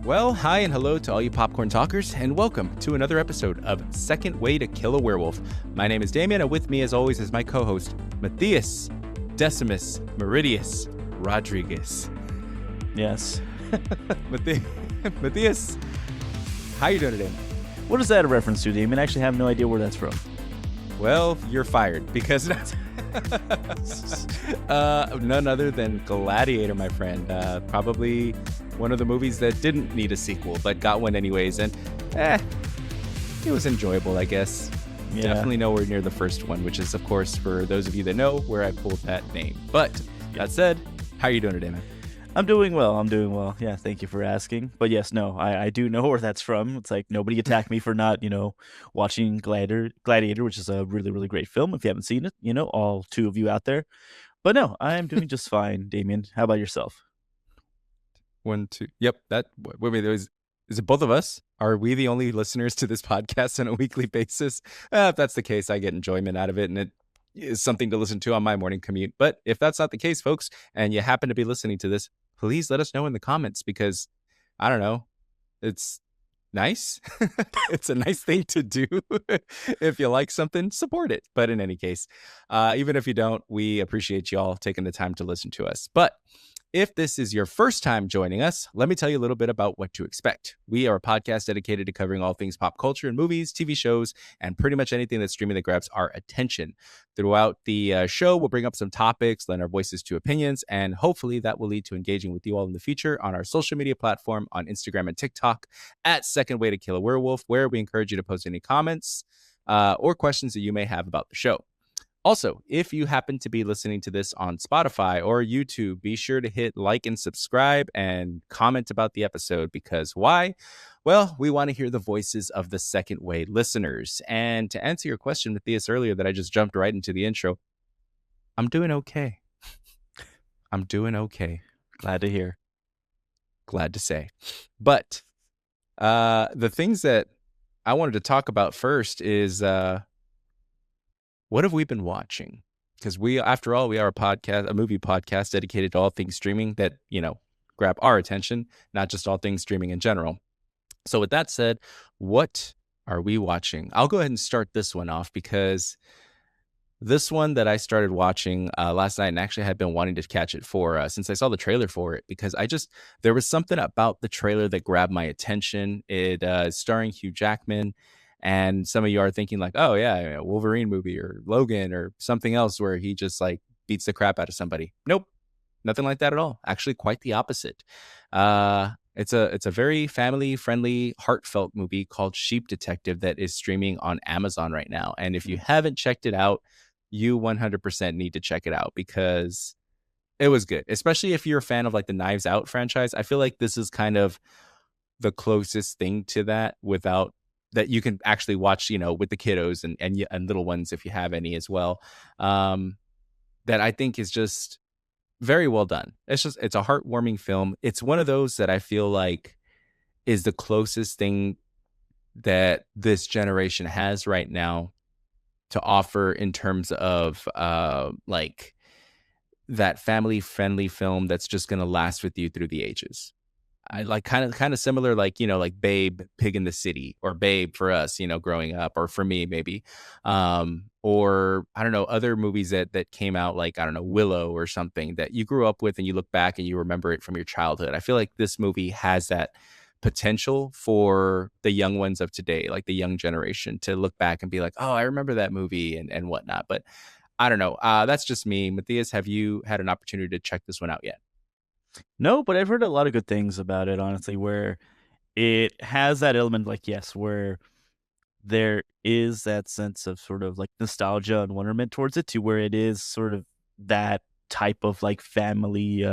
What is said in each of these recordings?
Well, hi and hello to all you popcorn talkers, and welcome to another episode of Second Way to Kill a Werewolf. My name is Damien, and with me, as always, is my co-host, Matthias Decimus Meridius Rodriguez. Yes. Matthias, how you doing today? What is that a reference to, Damien? I actually have no idea where that's from. Well, you're fired because none other than Gladiator, my friend. Probably one of the movies that didn't need a sequel, but got one anyways. And it was enjoyable, I guess. Yeah. Definitely nowhere near the first one, which is, of course, for those of you that know, where I pulled that name. But that said, how are you doing today, man? I'm doing well. Yeah, thank you for asking. But yes, no, I do know where that's from. It's like nobody attacked me for not, watching Gladiator, which is a really, really great film. If you haven't seen it, all two of you out there. But no, I am doing just fine, Damien. How about yourself? 1, 2. Yep. Wait, is it both of us? Are we the only listeners to this podcast on a weekly basis? If that's the case, I get enjoyment out of it, and it is something to listen to on my morning commute. But if that's not the case, folks, and you happen to be listening to this, please let us know in the comments, because I don't know, it's nice. It's a nice thing to do. If you like something, support it. But in any case, even if you don't, we appreciate you all taking the time to listen to us. But if this is your first time joining us, let me tell you a little bit about what to expect. We are a podcast dedicated to covering all things pop culture and movies, TV shows, and pretty much anything that's streaming that grabs our attention. Throughout the show, we'll bring up some topics, lend our voices to opinions, and hopefully that will lead to engaging with you all in the future on our social media platform on Instagram and TikTok at Second Way to Kill a Werewolf, where we encourage you to post any comments or questions that you may have about the show. Also, if you happen to be listening to this on Spotify or YouTube, be sure to hit like and subscribe and comment about the episode, because why? Well, we want to hear the voices of the Second Way listeners. And to answer your question, Matthias, earlier that I just jumped right into the intro, I'm doing okay. I'm doing okay. Glad to hear. Glad to say. But the things that I wanted to talk about first is... what have we been watching? Because after all, we are a movie podcast dedicated to all things streaming that, grab our attention, not just all things streaming in general. So with that said, what are we watching? I'll go ahead and start this one off, because this one that I started watching last night, and actually had been wanting to catch it for since I saw the trailer for it, because there was something about the trailer that grabbed my attention. It is starring Hugh Jackman. And some of you are thinking like, oh, yeah, a Wolverine movie or Logan or something else where he just like beats the crap out of somebody. Nope. Nothing like that at all. Actually, quite the opposite. It's a very family-friendly, heartfelt movie called Sheep Detective that is streaming on Amazon right now. And if you haven't checked it out, you 100% need to check it out, because it was good. Especially if you're a fan of like the Knives Out franchise. I feel like this is kind of the closest thing to that that you can actually watch, with the kiddos and little ones, if you have any as well, that I think is just very well done. It's a heartwarming film. It's one of those that I feel like is the closest thing that this generation has right now to offer in terms of like that family friendly film that's just going to last with you through the ages. I like kind of similar, like, like Babe, Pig in the City, or Babe for us, growing up, or for me, maybe, or I don't know, other movies that came out, like, I don't know, Willow or something that you grew up with and you look back and you remember it from your childhood. I feel like this movie has that potential for the young ones of today, like the young generation, to look back and be like, oh, I remember that movie and whatnot. But I don't know. That's just me. Matthias, have you had an opportunity to check this one out yet? No, but I've heard a lot of good things about it, honestly, where it has that element, like, yes, where there is that sense of sort of like nostalgia and wonderment towards it, to where it is sort of that type of like family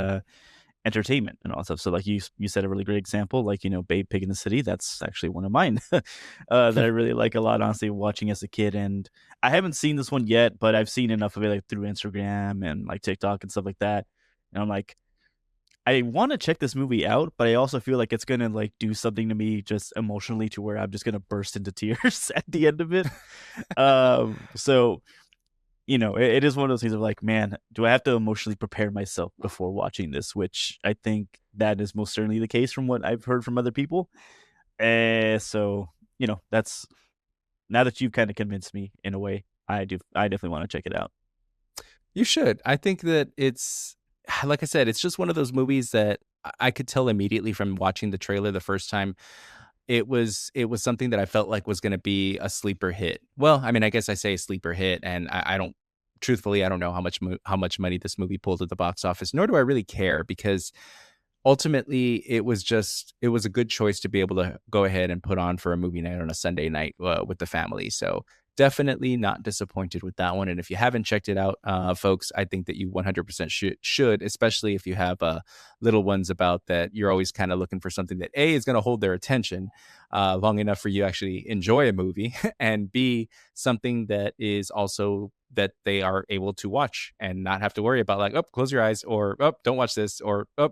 entertainment and all stuff. So like you said, a really great example, like, Babe, Pig in the City. That's actually one of mine that I really like a lot, honestly, watching as a kid. And I haven't seen this one yet, but I've seen enough of it like through Instagram and like TikTok and stuff like that. And I'm like, I want to check this movie out, but I also feel like it's going to like do something to me just emotionally, to where I'm just going to burst into tears at the end of it. So it is one of those things of like, man, do I have to emotionally prepare myself before watching this? Which I think that is most certainly the case from what I've heard from other people. So that's now that you've kind of convinced me in a way, I definitely want to check it out. You should. I think that it's like I said, it's just one of those movies that I could tell immediately from watching the trailer the first time. It was something that I felt like was gonna be a sleeper hit. Well, I mean, I guess I say sleeper hit, and I don't truthfully, I don't know how much money this movie pulled at the box office, nor do I really care because ultimately it was a good choice to be able to go ahead and put on for a movie night on a Sunday night with the family. So definitely not disappointed with that one. And if you haven't checked it out, folks, I think that you 100% should, especially if you have little ones about that. You're always kind of looking for something that A is going to hold their attention long enough for you to actually enjoy a movie, and B, something that is also that they are able to watch and not have to worry about like, oh, close your eyes, or oh, don't watch this, or oh,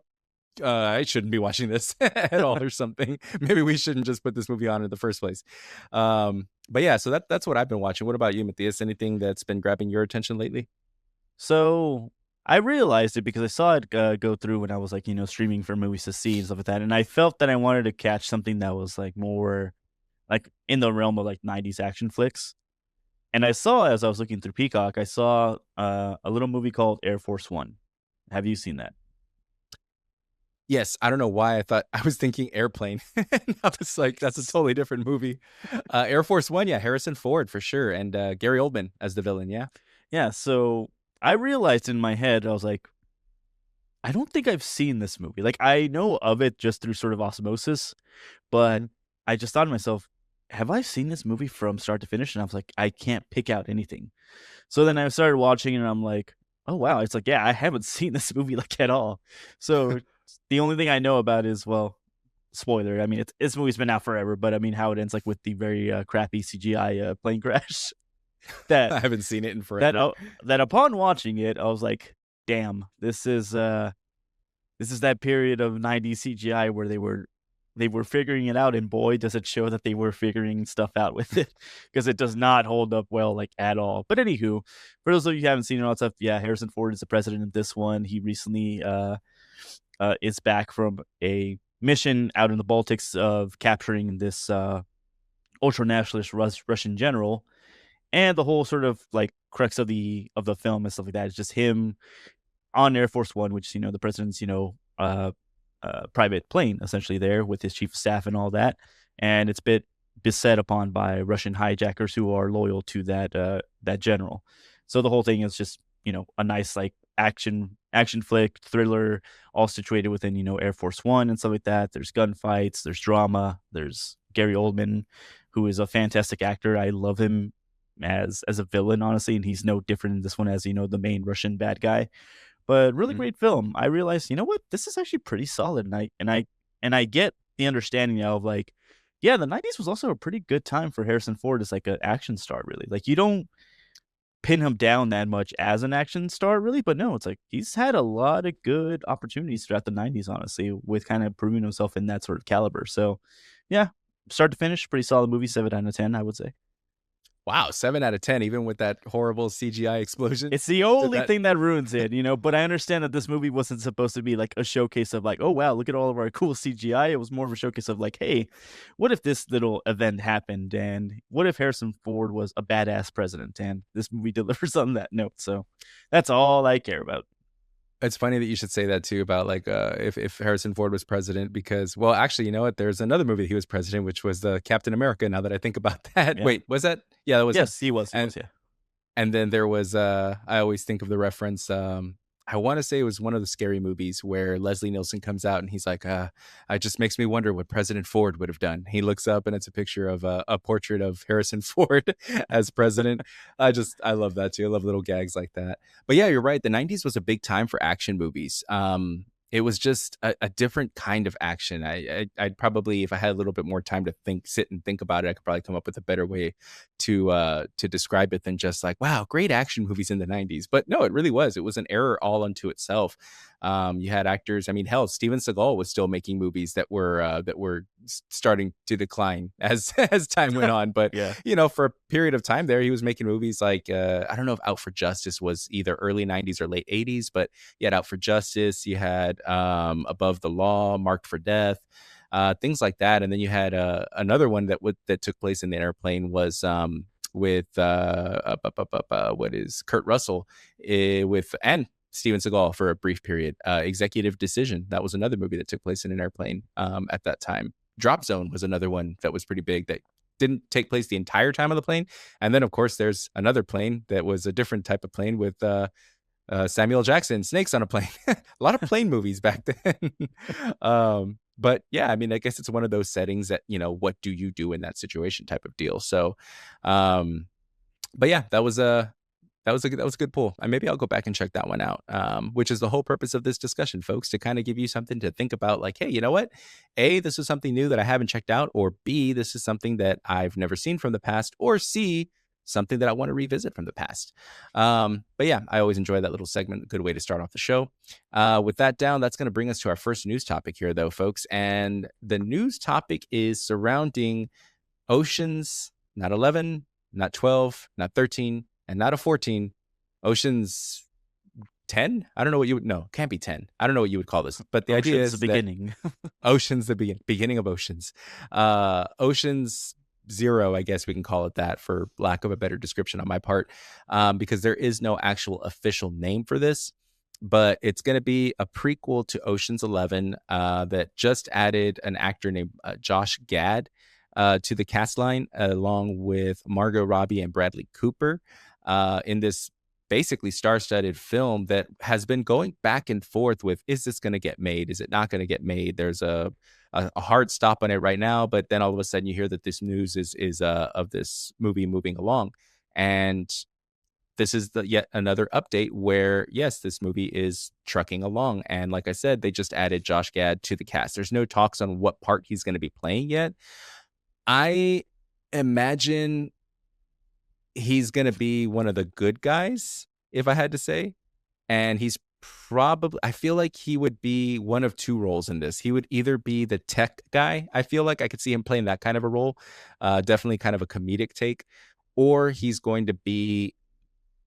I shouldn't be watching this at all or something. Maybe we shouldn't just put this movie on in the first place. But yeah, so that's what I've been watching. What about you, Matthias? Anything that's been grabbing your attention lately? So I realized it because I saw it go through when I was like, streaming for movies to see and stuff like that. And I felt that I wanted to catch something that was like more like in the realm of like 90s action flicks. And I saw, as I was looking through Peacock, I saw a little movie called Air Force One. Have you seen that? Yes, I don't know why I thought I was thinking Airplane. And I was like, that's a totally different movie. Air Force One, yeah, Harrison Ford for sure, and Gary Oldman as the villain. Yeah. Yeah. So I realized in my head, I was like, I don't think I've seen this movie. Like, I know of it just through sort of osmosis, but Mhm. I just thought to myself, have I seen this movie from start to finish? And I was like, I can't pick out anything. So then I started watching it and I'm like, oh wow, it's like, yeah, I haven't seen this movie like at all. So the only thing I know about is, well, spoiler. I mean, this movie's been out forever, but I mean how it ends like with the very crappy CGI plane crash. that I haven't seen it in that forever. that upon watching it, I was like, damn, this is that period of 90s CGI where they were figuring it out, and boy, does it show that they were figuring stuff out with it, because it does not hold up well, like, at all. But anywho, for those of you who haven't seen it all that stuff, yeah, Harrison Ford is the president of this one. He recently is back from a mission out in the Baltics of capturing this ultra nationalist Russian general, and the whole sort of like crux of the film and stuff like that is just him on Air Force One, which the president's private plane essentially there with his chief of staff and all that, and it's been beset upon by Russian hijackers who are loyal to that general. So the whole thing is just a nice like action flick thriller, all situated within Air Force One and stuff like that. There's gunfights, there's drama, there's Gary Oldman, who is a fantastic actor. I love him as a villain, honestly, and he's no different in this one as the main Russian bad guy. But really Mhm. great film. I realized, you know what? This is actually pretty solid, and I get the understanding now of like, yeah, the 90s was also a pretty good time for Harrison Ford as like an action star, really. Like you don't pin him down that much as an action star, really, but no, it's like he's had a lot of good opportunities throughout the 90s, honestly, with kind of proving himself in that sort of caliber. So, yeah, start to finish, pretty solid movie, 7 out of 10, I would say. Wow, 7 out of 10, even with that horrible CGI explosion. It's the Did only that thing that ruins it, but I understand that this movie wasn't supposed to be like a showcase of like, oh wow, look at all of our cool CGI. It was more of a showcase of like, hey, what if this little event happened, and what if Harrison Ford was a badass president, and this movie delivers on that note. So that's all I care about. It's funny that you should say that too about like if Harrison Ford was president because well actually you know what there's another movie that he was president which was the Captain America now that I think about that. Yeah. Wait, was that? Yeah, that was him. Yes, he was. He And was. Yeah. and then there was I always think of the reference I want to say it was one of the scary movies where Leslie Nielsen comes out and he's like it just makes me wonder what President Ford would have done. He looks up and it's a picture of a portrait of Harrison Ford as president. I love that too. I love little gags like that. But yeah, you're right. The 90s was a big time for action movies. It was just a different kind of action. I'd probably, if I had a little bit more time to sit and think about it, I could probably come up with a better way to describe it than just like, wow, great action movies in the 90s. But no, it really was. It was an era all unto itself. You had actors. I mean, hell, Steven Seagal was still making movies that were starting to decline as as time went on. But Yeah. for a period of time there, he was making movies like I don't know if Out for Justice was either early '90s or late '80s, but you had Out for Justice, you had Above the Law, Marked for Death. Things like that, and then you had another one that took place in the airplane was with what is Kurt Russell with and Steven Seagal for a brief period. Executive Decision, that was another movie that took place in an airplane at that time. Drop Zone was another one that was pretty big that didn't take place the entire time of the plane. And then, of course, there's another plane that was a different type of plane with Samuel Jackson, Snakes on a Plane. A lot of plane movies back then. But yeah, I mean, I guess it's one of those settings that, what do you do in that situation type of deal. So, but yeah, that was a good pull. And maybe I'll go back and check that one out. Which is the whole purpose of this discussion, folks, to kind of give you something to think about. Like, hey, you know what? A, this is something new that I haven't checked out, or B, this is something that I've never seen from the past, or C, something that I want to revisit from the past. But yeah, I always enjoy that little segment. Good way to start off the show. With that down, that's going to bring us to our first news topic here, though, folks. And the news topic is surrounding Oceans, not 11, not 12, not 13, and not a 14. Oceans 10? I don't know what you would know. Can't be 10. I don't know what you would call this. But the idea is the beginning. Oceans, the beginning of Oceans. Oceans 0, I guess we can call it that for lack of a better description on my part, because there is no actual official name for this, but it's going to be a prequel to Ocean's 11 that just added an actor named Josh Gad to the cast line, along with Margot Robbie and Bradley Cooper in this basically star-studded film that has been going back and forth with, is this going to get made? Is it not going to get made? There's a hard stop on it right now, but then all of a sudden you hear that this news is of this movie moving along. And this is yet another update where, yes, this movie is trucking along. And like I said, they just added Josh Gad to the cast. There's no talks on what part he's going to be playing yet. I imagine he's going to be one of the good guys, if I had to say. And he's probably, I feel like he would be one of two roles in this. He would either be the tech guy. I feel like I could see him playing that kind of a role. Definitely kind of a comedic take. Or he's going to be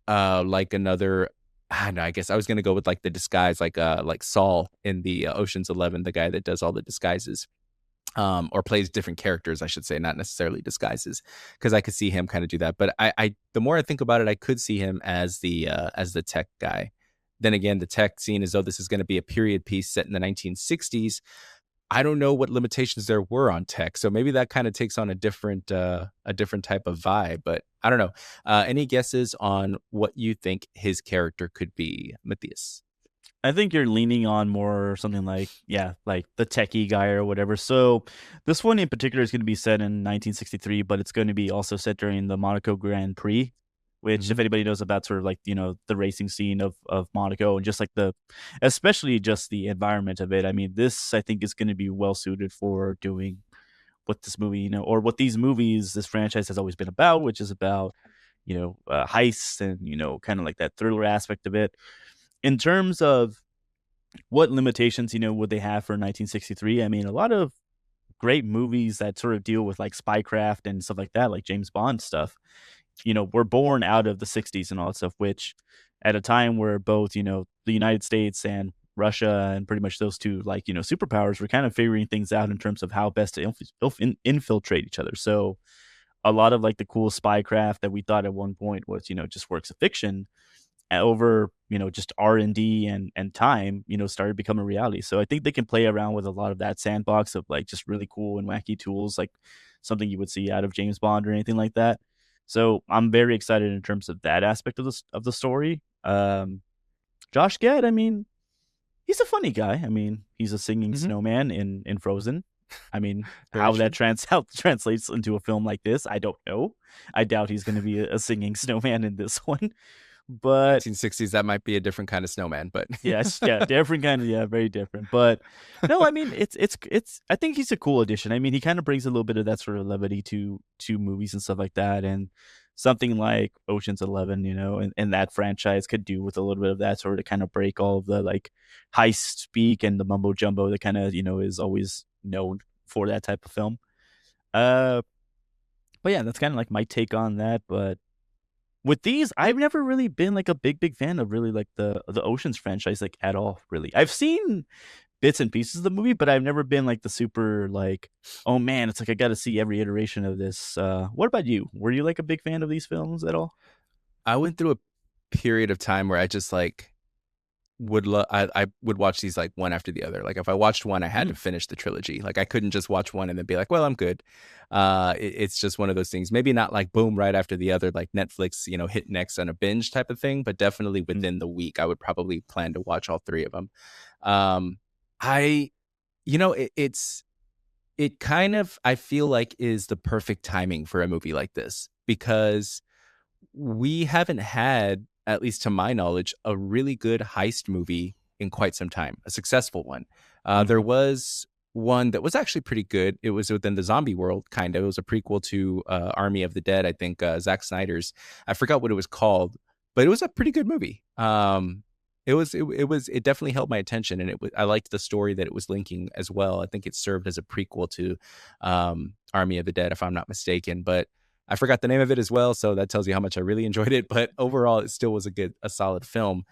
like another, I don't know, I guess I was going to go with like the disguise, like Saul in the Ocean's 11, the guy that does all the disguises. Or plays different characters, I should say, not necessarily disguises, because I could see him kind of do that. But I, the more I think about it, I could see him as the tech guy. Then again, the tech scene, as though this is going to be a period piece set in the 1960s. I don't know what limitations there were on tech, so maybe that kind of takes on a different type of vibe. But I don't know. Any guesses on what you think his character could be, Matthias? I think you're leaning on more something like, like the techie guy or whatever. So this one in particular is going to be set in 1963, but it's going to be also set during the Monaco Grand Prix, which if anybody knows about sort of like, the racing scene of Monaco and just like especially just the environment of it. I mean, this I think is going to be well suited for doing what this movie, or what these movies, this franchise has always been about, which is about, heists and, kind of like that thriller aspect of it. In terms of what limitations, would they have for 1963? I mean, a lot of great movies that sort of deal with like spycraft and stuff like that, like James Bond stuff, were born out of the 60s and all that stuff, which at a time where both, the United States and Russia and pretty much those two, like, superpowers were kind of figuring things out in terms of how best to infiltrate each other. So a lot of like the cool spycraft that we thought at one point was, just works of fiction, over just R&D and time started becoming a reality. So I think they can play around with a lot of that sandbox of like just really cool and wacky tools, like something you would see out of James Bond or anything like that. So I'm very excited in terms of that aspect of the story. Josh Gad, I mean, he's a funny guy. I mean, he's a singing snowman in Frozen. I mean, how that translates into a film like this, I don't know. I doubt he's going to be a singing snowman in this one. But 1960s, that might be a different kind of snowman, but yes, different kind of, very different. But no, I mean, it's I think he's a cool addition. I mean, he kind of brings a little bit of that sort of levity to movies and stuff like that. And something like Ocean's 11, and that franchise could do with a little bit of that sort of kind of break all of the like heist speak and the mumbo jumbo that kind of, is always known for that type of film. Uh, but yeah, that's kind of like my take on that. But with these, I've never really been like a big fan of really like the Ocean's franchise like at all. Really, I've seen bits and pieces of the movie, but I've never been like the super like, oh man, it's like I got to see every iteration of this. What about you? Were you like a big fan of these films at all? I went through a period of time where I just like I would watch these like one after the other. Like if I watched one, I had to Mm, finish the trilogy. Like I couldn't just watch one and then be like, well, I'm good. It's just one of those things. Maybe not like boom right after the other, like Netflix, hit next on a binge type of thing, but definitely mm, within the week, I would probably plan to watch all three of them. Um, I, you know, it kind of I feel like is the perfect timing for a movie like this because we haven't had, at least to my knowledge, a really good heist movie in quite some time, a successful one. There mhm. was one that was actually pretty good. It was within the zombie world, kind of. It was a prequel to Army of the Dead, I think, Zack Snyder's. I forgot what it was called, but it was a pretty good movie. It definitely held my attention, and I liked the story that it was linking as well. I think it served as a prequel to Army of the Dead, if I'm not mistaken, but I forgot the name of it as well, so that tells you how much I really enjoyed it, but overall, it still was a solid film.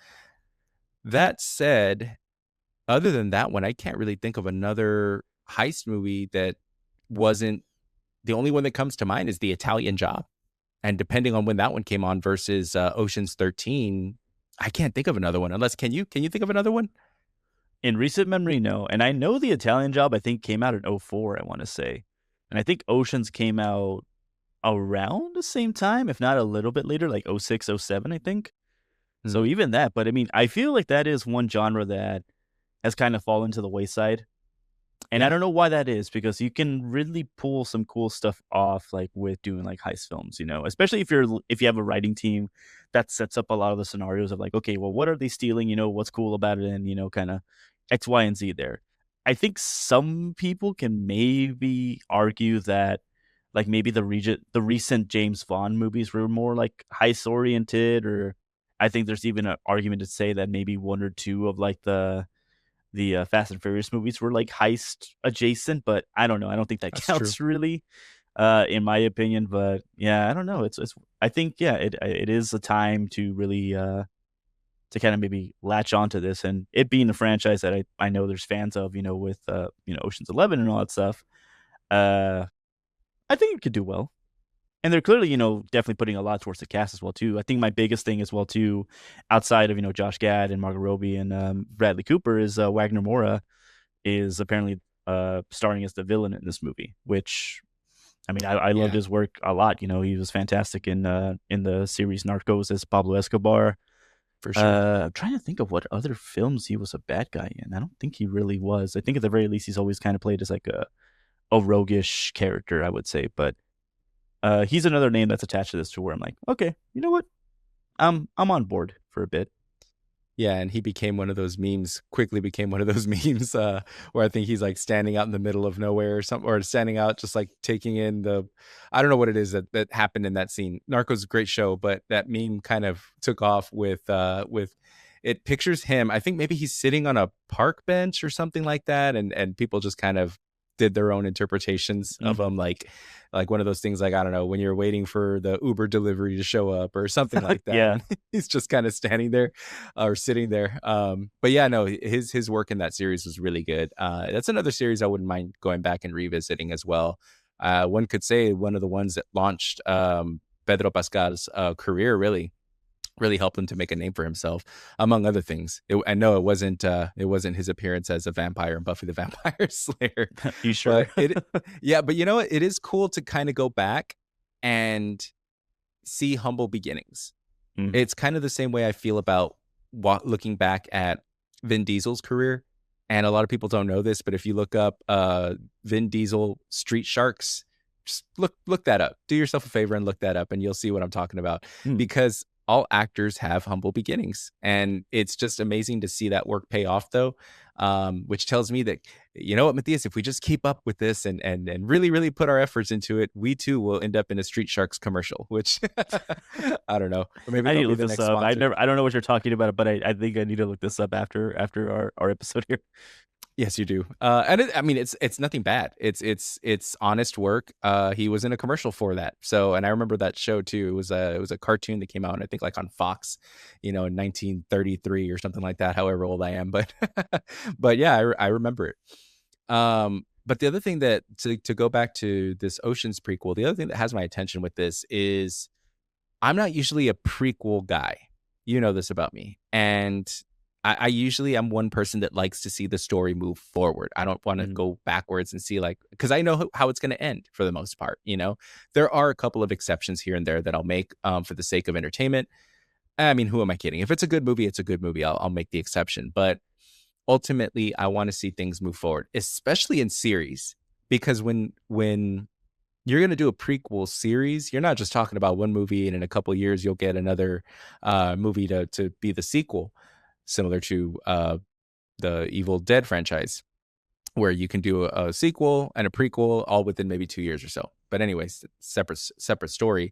That said, other than that one, I can't really think of another heist movie that wasn't the only one that comes to mind is The Italian Job, and depending on when that one came on versus, Ocean's 13, I can't think of another one unless can you think of another one? In recent memory, no. And I know the Italian Job, I think, came out in '04, I want to say. And I think Oceans came out around the same time, if not a little bit later, like '06, '07, I think. Mm, So even that, but I mean, I feel like that is one genre that has kind of fallen to the wayside. And I yeah, don't know why that is because you can really pull some cool stuff off like with doing like heist films, especially if you have a writing team that sets up a lot of the scenarios of like, okay, well, what are they stealing? What's cool about it? And, kind of X, Y, and Z there. I think some people can maybe argue that like maybe the recent James Bond movies were more like heist oriented, or I think there's even an argument to say that maybe one or two of like the Fast and Furious movies were like heist adjacent, but I don't know. I don't think that that's true. counts really, in my opinion. But yeah, I don't know. It's I think yeah, it is a time to really to kind of maybe latch onto this, and it being a franchise that I know there's fans of, with Ocean's 11 and all that stuff. Uh, I think it could do well. And they're clearly, definitely putting a lot towards the cast as well too. I think my biggest thing as well too, outside of Josh Gad and Margot Robbie and Bradley Cooper, is Wagner Moura is apparently starring as the villain in this movie. Which I mean, I loved Yeah, his work a lot. He was fantastic in the series Narcos as Pablo Escobar. for sure. I'm trying to think of what other films he was a bad guy in. I don't think he really was. I think at the very least he's always kind of played as like a roguish character, I would say. But he's another name that's attached to this to where I'm like, okay, you know what? I'm on board for a bit. Yeah, and he became one of those memes, quickly became one of those memes, where I think he's, like, standing out in the middle of nowhere or something, or standing out just, like, taking in the I don't know what it is that happened in that scene. Narcos is a great show, but that meme kind of took off with it pictures him I think maybe he's sitting on a park bench or something like that, and people just kind of did their own interpretations of Mhm. him, like one of those things, like, I don't know, when you're waiting for the Uber delivery to show up or something like that, Yeah. and he's just kinda standing there or sitting there. But yeah, no, his work in that series was really good. That's another series I wouldn't mind going back and revisiting as well. One could say one of the ones that launched Pedro Pascal's career really helped him to make a name for himself, among other things. I know it wasn't his appearance as a vampire in Buffy the Vampire Slayer, You sure? but yeah, but you know what? It is cool to kind of go back and see humble beginnings. Mhm. It's kind of the same way I feel about looking back at Vin Diesel's career, and a lot of people don't know this, but if you look up, Vin Diesel Street Sharks, just look that up. Do yourself a favor and look that up, and you'll see what I'm talking about. Mm. Because all actors have humble beginnings, and it's just amazing to see that work pay off, though. Which tells me that, you know what, Matthias, if we just keep up with this and really really put our efforts into it, we too will end up in a Street Sharks commercial. Which I don't know, or maybe I need they'll to be look the this next up. sponsor. I don't know what you're talking about, but I think I need to look this up after our episode here. Yes, you do. And I mean, it's nothing bad. It's honest work. He was in a commercial for that. So, and I remember that show too. It was a cartoon that came out, I think, like on Fox, in 1933 or something like that. However old I am, but but yeah, I remember it. But the other thing that to go back to this Oceans prequel, the other thing that has my attention with this is I'm not usually a prequel guy. You know this about me. And I usually am one person that likes to see the story move forward. I don't want to Mhm. go backwards and see, like, because I know how it's going to end for the most part. There are a couple of exceptions here and there that I'll make for the sake of entertainment. I mean, who am I kidding? If it's a good movie, it's a good movie. I'll make the exception. But ultimately, I want to see things move forward, especially in series, because when you're going to do a prequel series, you're not just talking about one movie and in a couple years you'll get another movie to be the sequel, similar to the Evil Dead franchise, where you can do a sequel and a prequel all within maybe 2 years or so. But anyways, separate story.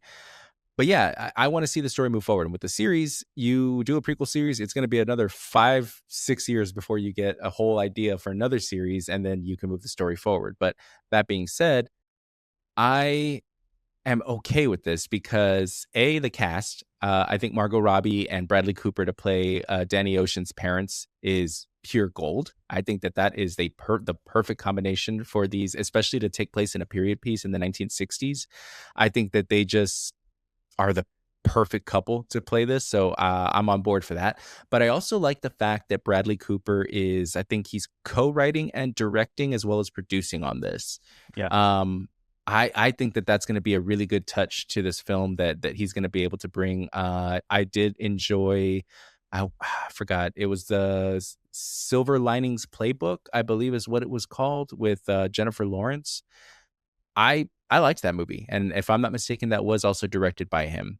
But yeah, I want to see the story move forward. And with the series, you do a prequel series, it's going to be another 5-6 years before you get a whole idea for another series, and then you can move the story forward. But that being said, I am okay with this because the cast, I think Margot Robbie and Bradley Cooper to play Danny Ocean's parents is pure gold. I think that is the perfect combination for these, especially to take place in a period piece in the 1960s. I think that they just are the perfect couple to play this. So I'm on board for that. But I also like the fact that Bradley Cooper I think he's co-writing and directing as well as producing on this. Yeah. Um, I think that that's going to be a really good touch to this film that he's going to be able to bring. I did enjoy. I forgot, it was the Silver Linings Playbook, I believe is what it was called, with Jennifer Lawrence. I liked that movie, and if I'm not mistaken, that was also directed by him.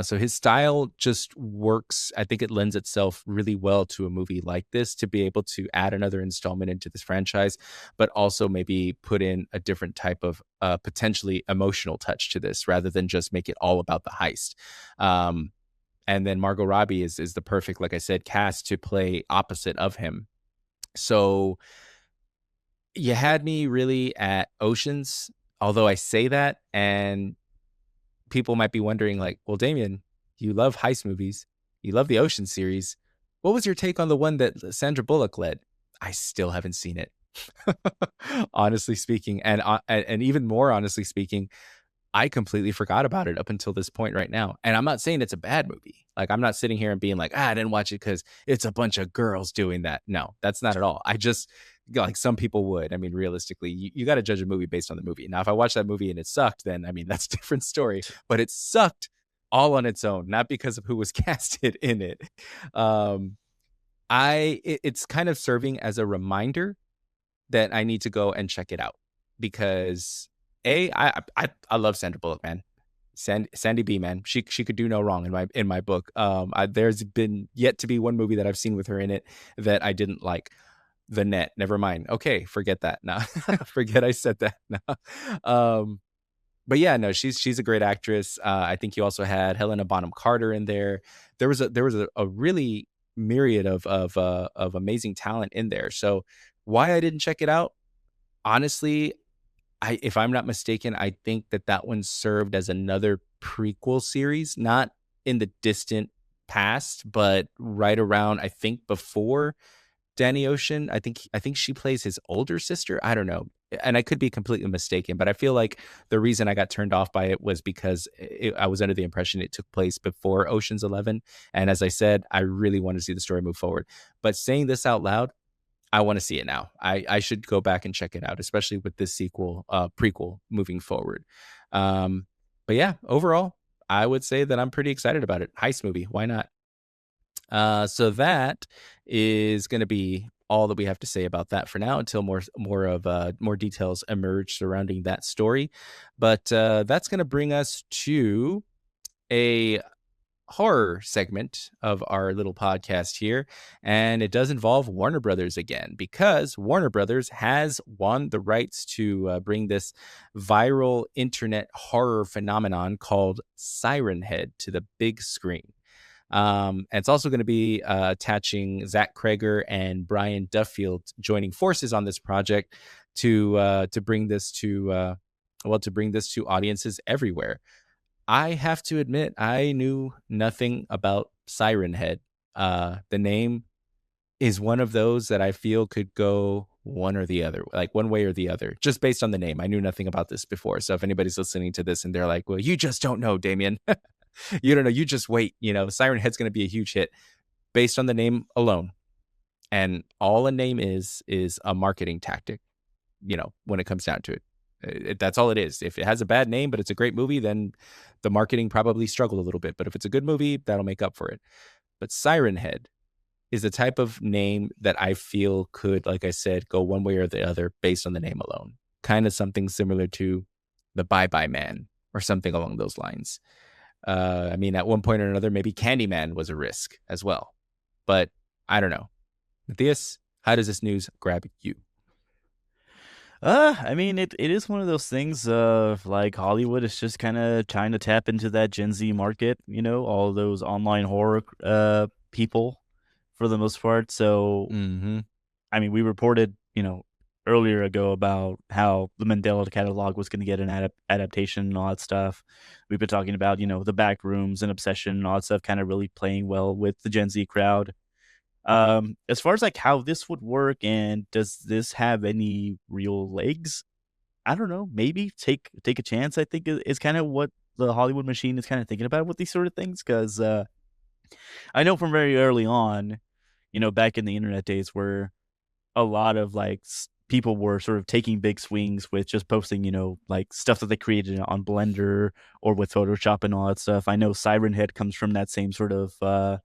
So his style just works. I think it lends itself really well to a movie like this, to be able to add another installment into this franchise, but also maybe put in a different type of potentially emotional touch to this, rather than just make it all about the heist. Um, and then Margot Robbie is the perfect, like I said, cast to play opposite of him. So you had me really at Oceans, although I say that, and people might be wondering, like, well, Damien, you love heist movies, you love the Ocean series. What was your take on the one that Sandra Bullock led? I still haven't seen it. Honestly speaking, and even more honestly speaking, I completely forgot about it up until this point right now. And I'm not saying it's a bad movie. Like, I'm not sitting here and being like, I didn't watch it because it's a bunch of girls doing that. No, that's not at all. I just, like some people would. I mean, realistically, you got to judge a movie based on the movie. Now, if I watch that movie and it sucked, then I mean, that's a different story. But it sucked all on its own, not because of who was casted in it. Um, it's kind of serving as a reminder that I need to go and check it out, because I love Sandra Bullock, man. Sandy B, man. She could do no wrong in my book. There's been yet to be one movie that I've seen with her in it that I didn't like. The Net, never mind. Okay, forget that. Now, forget I said that. Now, but yeah, no, she's a great actress. I think you also had Helena Bonham Carter in there. There was a really myriad of amazing talent in there. So why I didn't check it out, honestly, if I'm not mistaken, I think that one served as another prequel series, not in the distant past, but right around, I think, before Danny Ocean. I think she plays his older sister. I don't know. And I could be completely mistaken, but I feel like the reason I got turned off by it was because I was under the impression it took place before Ocean's 11. And as I said, I really want to see the story move forward. But saying this out loud, I want to see it now. I should go back and check it out, especially with this prequel moving forward. But yeah, overall, I would say that I'm pretty excited about it. Heist movie, why not? So that is going to be all that we have to say about that for now, until more details emerge surrounding that story. But that's going to bring us to a horror segment of our little podcast here, and it does involve Warner Brothers again, because Warner Brothers has won the rights to bring this viral internet horror phenomenon called Siren Head to the big screen. And it's also going to be attaching Zach Kreger and Brian Duffield joining forces on this project to bring this to to bring this to audiences everywhere. I have to admit, I knew nothing about Siren Head. The name is one of those that I feel could go one or the other, like one way or the other, just based on the name. I knew nothing about this before. So if anybody's listening to this and they're like, well, you just don't know, Damien. You don't know. You just wait. Siren Head's going to be a huge hit based on the name alone. And all a name is a marketing tactic, when it comes down to it. That's all it is. If it has a bad name, but it's a great movie, then the marketing probably struggled a little bit. But if it's a good movie, that'll make up for it. But Siren Head is the type of name that I feel could, like I said, go one way or the other based on the name alone. Kind of something similar to the Bye Bye Man or something along those lines. At one point or another, maybe Candyman was a risk as well. But I don't know. Matthias, how does this news grab you? It is one of those things of like Hollywood is just kind of trying to tap into that Gen Z market, all those online horror people for the most part. So, we reported, earlier ago about how the Mandela catalog was going to get an adaptation and all that stuff. We've been talking about, the back rooms and Obsession and all that stuff kind of really playing well with the Gen Z crowd. As far as like how this would work and does this have any real legs? I don't know. Maybe take a chance. I think is kind of what the Hollywood machine is kind of thinking about with these sort of things. Because I know from very early on, back in the internet days, where a lot of like people were sort of taking big swings with just posting, like stuff that they created on Blender or with Photoshop and all that stuff. I know Siren Head comes from that same sort of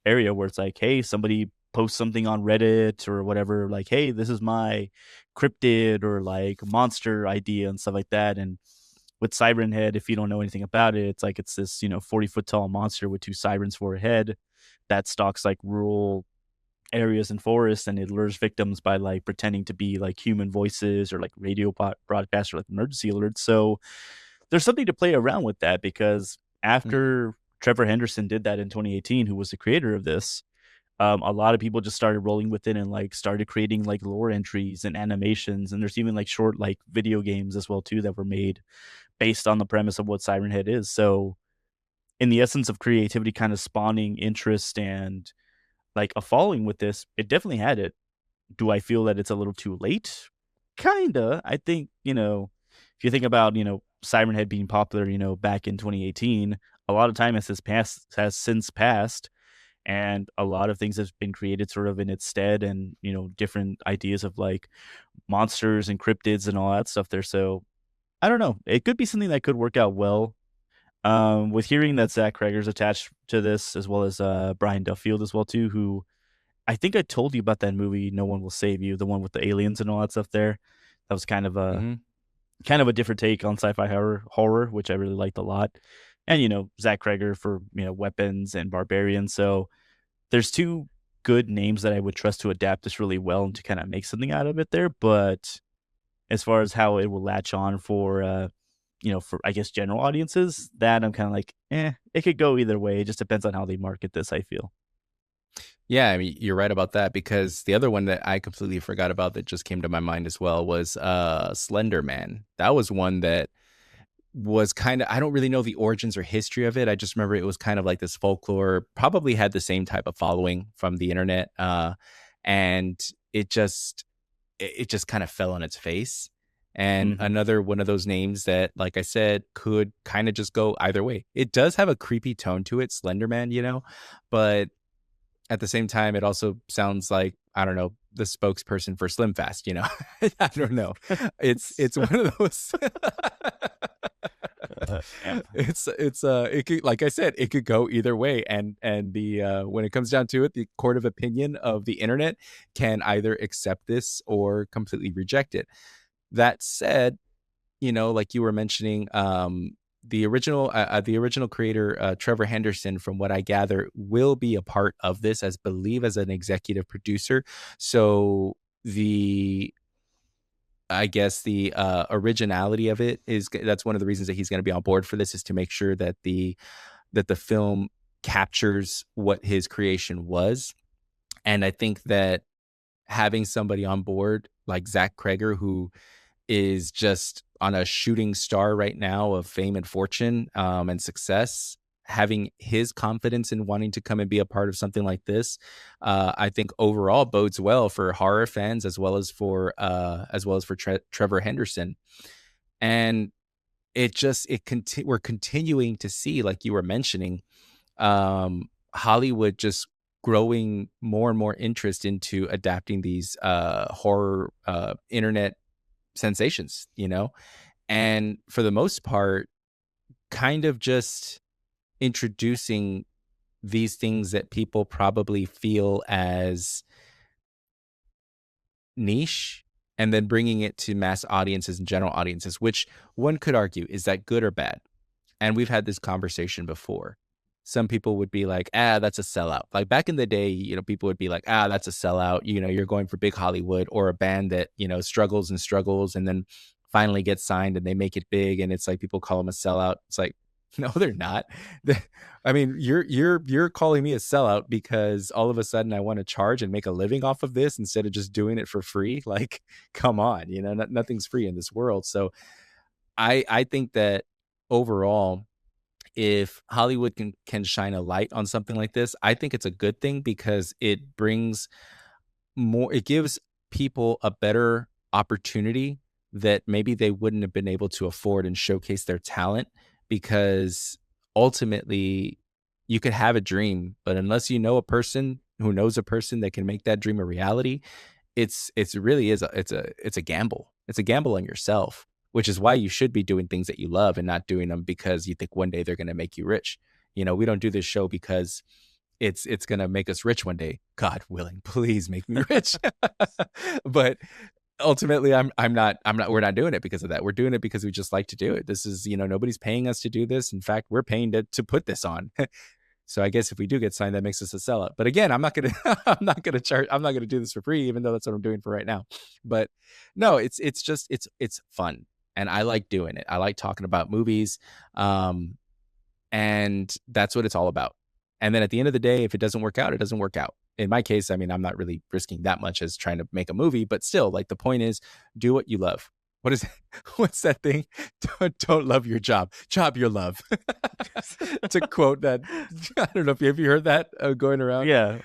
area where it's like, hey, somebody posts something on Reddit or whatever, like, hey, this is my cryptid or like monster idea and stuff like that. And with Siren Head, if you don't know anything about it, it's like it's this 40-foot tall monster with two sirens for a head that stalks like rural areas and forests, and it lures victims by like pretending to be like human voices or like radio broadcasts or like emergency alerts. So there's something to play around with that, because after Trevor Henderson did that in 2018, who was the creator of this, a lot of people just started rolling with it and like started creating like lore entries and animations, and there's even like short like video games as well too that were made based on the premise of what Siren Head is. So in the essence of creativity kind of spawning interest and like a following with this, it definitely had it. Do I feel that it's a little too late? Kinda. I think, if you think about, Siren Head being popular, back in 2018, a lot of time has since passed, and a lot of things have been created sort of in its stead, and, different ideas of like monsters and cryptids and all that stuff there. So I don't know. It could be something that could work out well. With hearing that Zach Kreger's attached to this, as well as Brian Duffield as well too, who I think I told you about that movie, No One Will Save You, the one with the aliens and all that stuff there. That was kind of a different take on sci-fi horror, which I really liked a lot. And Zach Kreger for Weapons and Barbarian. So there's two good names that I would trust to adapt this really well and to kind of make something out of it there. But as far as how it will latch on for for I guess general audiences, that I'm kind of like, it could go either way. It just depends on how they market this, I feel. Yeah, you're right about that, because the other one that I completely forgot about that just came to my mind as well was Slender Man. That was one that was kind of, I don't really know the origins or history of it. I just remember it was kind of like this folklore, probably had the same type of following from the internet. And it just kind of fell on its face. And another one of those names that, like I said, could kind of just go either way. It does have a creepy tone to it, Slenderman, but at the same time, it also sounds like, I don't know, the spokesperson for Slim Fast, I don't know. It's one of those. It could, like I said, it could go either way. And the when it comes down to it, the court of opinion of the internet can either accept this or completely reject it. That said, like you were mentioning, the original creator, Trevor Henderson, from what I gather, will be a part of this, as believe as an executive producer. So the I guess the originality of it is that's one of the reasons that he's going to be on board for this, is to make sure that the film captures what his creation was. And I think that having somebody on board like Zach Kreger, who is just on a shooting star right now of fame and fortune, and success, having his confidence in wanting to come and be a part of something like this, I think overall bodes well for horror fans, as well as for Trevor Henderson. And we're continuing to see, like you were mentioning, Hollywood just growing more and more interest into adapting these horror internet sensations, and for the most part, kind of just introducing these things that people probably feel as niche, and then bringing it to mass audiences and general audiences, which one could argue, is that good or bad? And we've had this conversation before. Some people would be like, that's a sellout. Like back in the day, people would be like, that's a sellout. You're going for big Hollywood, or a band that, struggles and struggles and then finally gets signed and they make it big. And it's like, people call them a sellout. It's like, no, they're not. I mean, you're calling me a sellout because all of a sudden I want to charge and make a living off of this instead of just doing it for free. Like, come on, nothing's free in this world. So I think that overall, if Hollywood can shine a light on something like this, I think it's a good thing, because it gives people a better opportunity that maybe they wouldn't have been able to afford and showcase their talent. Because ultimately, you could have a dream, but unless you know a person who knows a person that can make that dream a reality, it's really is it's a gamble. It's a gamble on yourself, which is why you should be doing things that you love and not doing them because you think one day they're going to make you rich. We don't do this show because it's going to make us rich one day. God willing, please make me rich. But ultimately, we're not doing it because of that. We're doing it because we just like to do it. This is, nobody's paying us to do this. In fact, we're paying to put this on. So I guess if we do get signed, that makes us a sellout. But again, I'm not gonna do this for free, even though that's what I'm doing for right now. But no, it's fun, and I like doing it. I like talking about movies, and that's what it's all about. And then at the end of the day, if it doesn't work out, it doesn't work out. In my case, I mean, I'm not really risking that much as trying to make a movie, but still, like, the point is, do what you love. What's that thing? Don't love your job your love. To quote that, I don't know if you heard that going around. Yeah.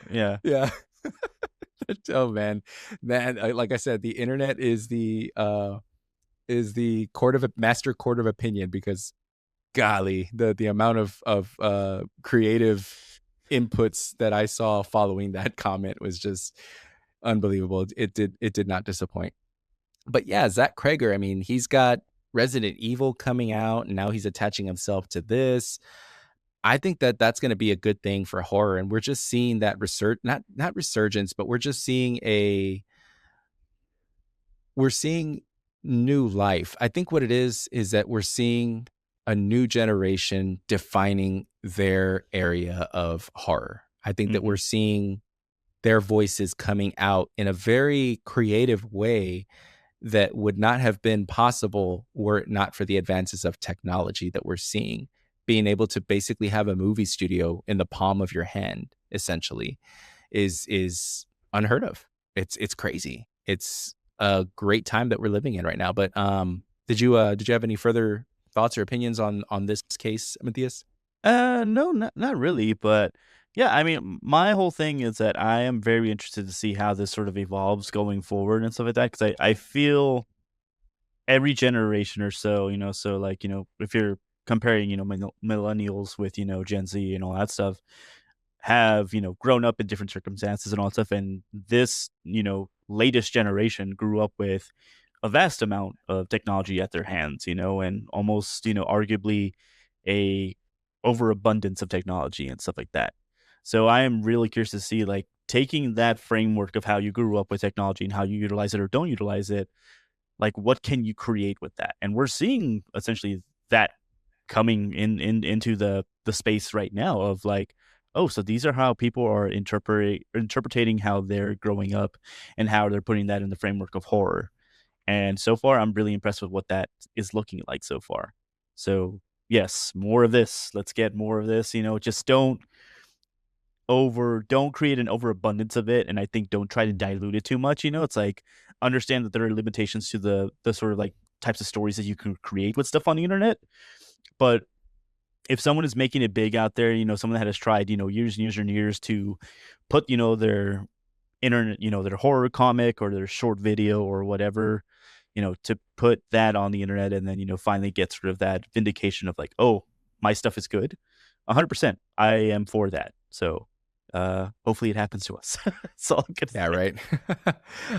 Oh man, like I said, the internet is the master court of opinion, because golly, the amount of creative inputs that I saw following that comment was just unbelievable. It did not disappoint. But yeah, Zach Kreger, I mean, he's got Resident Evil coming out, and now he's attaching himself to this. I think that that's going to be a good thing for horror, and we're just seeing that not resurgence, but we're seeing new life. I think what it is that we're seeing a new generation defining their area of horror. I think that we're seeing their voices coming out in a very creative way that would not have been possible were it not for the advances of technology that we're seeing. Being able to basically have a movie studio in the palm of your hand, essentially, is unheard of. It's crazy. It's a great time that we're living in right now. But did you have any further thoughts or opinions on this case, Matthias? No, not really. But yeah, I mean, my whole thing is that I am very interested to see how this sort of evolves going forward and stuff like that. Because I feel every generation or so, so like, if you're comparing, millennials with, Gen Z and all that stuff, have, grown up in different circumstances and all that stuff. And this, latest generation grew up with a vast amount of technology at their hands, and almost, arguably a overabundance of technology and stuff like that. So I am really curious to see, like, taking that framework of how you grew up with technology and how you utilize it or don't utilize it, like, what can you create with that? And we're seeing essentially that coming into the space right now of like, oh, so these are how people are interpreting how they're growing up and how they're putting that in the framework of horror. And so far, I'm really impressed with what that is looking like so far. So yes, more of this. Let's get more of this. Just don't create an overabundance of it, and I think don't try to dilute it too much. It's like understand that there are limitations to the sort of like types of stories that you can create with stuff on the internet. But if someone is making it big out there, someone that has tried, years and years and years to put, their internet, their horror comic or their short video or whatever, to put that on the internet and then, finally get sort of that vindication of like, oh, my stuff is good. 100%. I am for that. So hopefully it happens to us. That's all I'm Yeah, gonna say. right.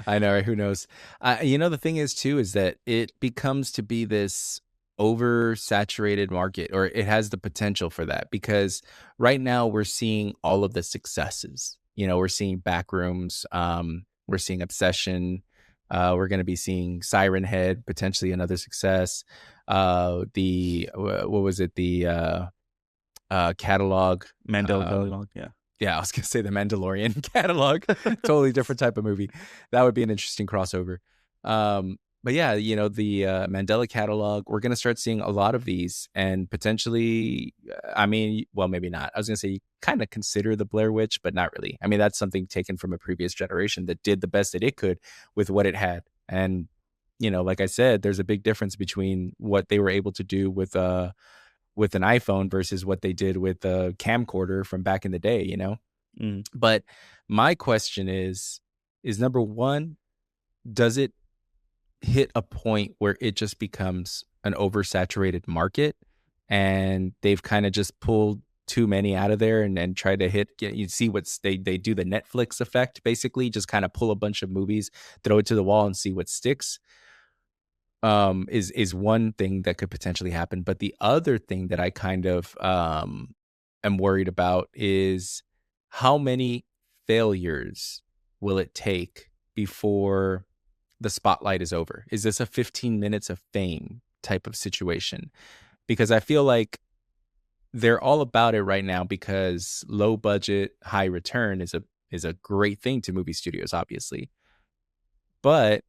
I know, right? Who knows? The thing is too is that it becomes to be this oversaturated market, or it has the potential for that, because right now we're seeing all of the successes. We're seeing Backrooms, we're seeing Obsession, we're going to be seeing Siren Head, potentially another success. What was it? The catalog. Mandela Dialogue, yeah. Yeah, I was gonna say the Mandalorian catalog. Totally different type of movie. That would be an interesting crossover. But yeah, the Mandela catalog. We're gonna start seeing a lot of these, and potentially, I mean, well, maybe not. I was gonna say you kind of consider the Blair Witch, but not really. I mean, that's something taken from a previous generation that did the best that it could with what it had, and like I said, there's a big difference between what they were able to do with an iPhone versus what they did with a camcorder from back in the day. Mm. But my question is number one, does it hit a point where it just becomes an oversaturated market and they've kind of just pulled too many out of there and try to you see what's they do the Netflix effect, basically just kind of pull a bunch of movies, throw it to the wall and see what sticks? Is one thing that could potentially happen. But the other thing that I kind of am worried about is how many failures will it take before the spotlight is over? Is this a 15 minutes of fame type of situation? Because I feel like they're all about it right now, because low budget, high return is a great thing to movie studios, obviously. But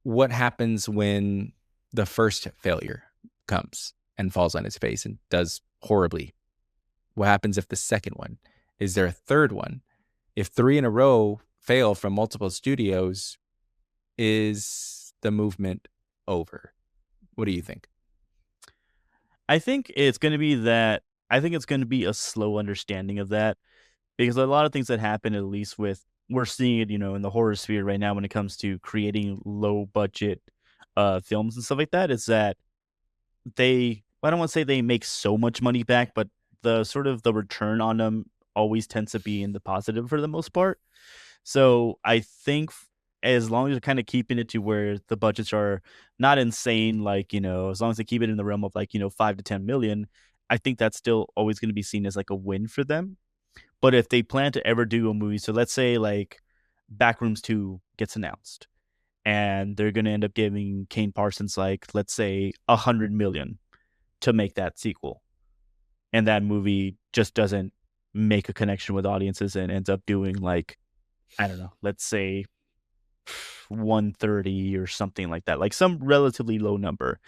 what happens when the first failure comes and falls on its face and does horribly? What happens if the second one? Is there a third one? If three in a row fail from multiple studios, is the movement over? What do you think? I think it's going to be that. I think it's going to be a slow understanding of that because a lot of things that happen, at least with we're seeing it, in the horror sphere right now when it comes to creating low budget films and stuff like that, is that I don't want to say they make so much money back, but the sort of the return on them always tends to be in the positive for the most part. So I think as long as you're kind of keeping it to where the budgets are not insane, like, as long as they keep it in the realm of like, 5 to 10 million, I think that's still always going to be seen as like a win for them. But if they plan to ever do a movie, so let's say like Backrooms 2 gets announced and they're going to end up giving Kane Parsons like, let's say 100 million to make that sequel. And that movie just doesn't make a connection with audiences and ends up doing like, I don't know, let's say 130 or something like that, like some relatively low number.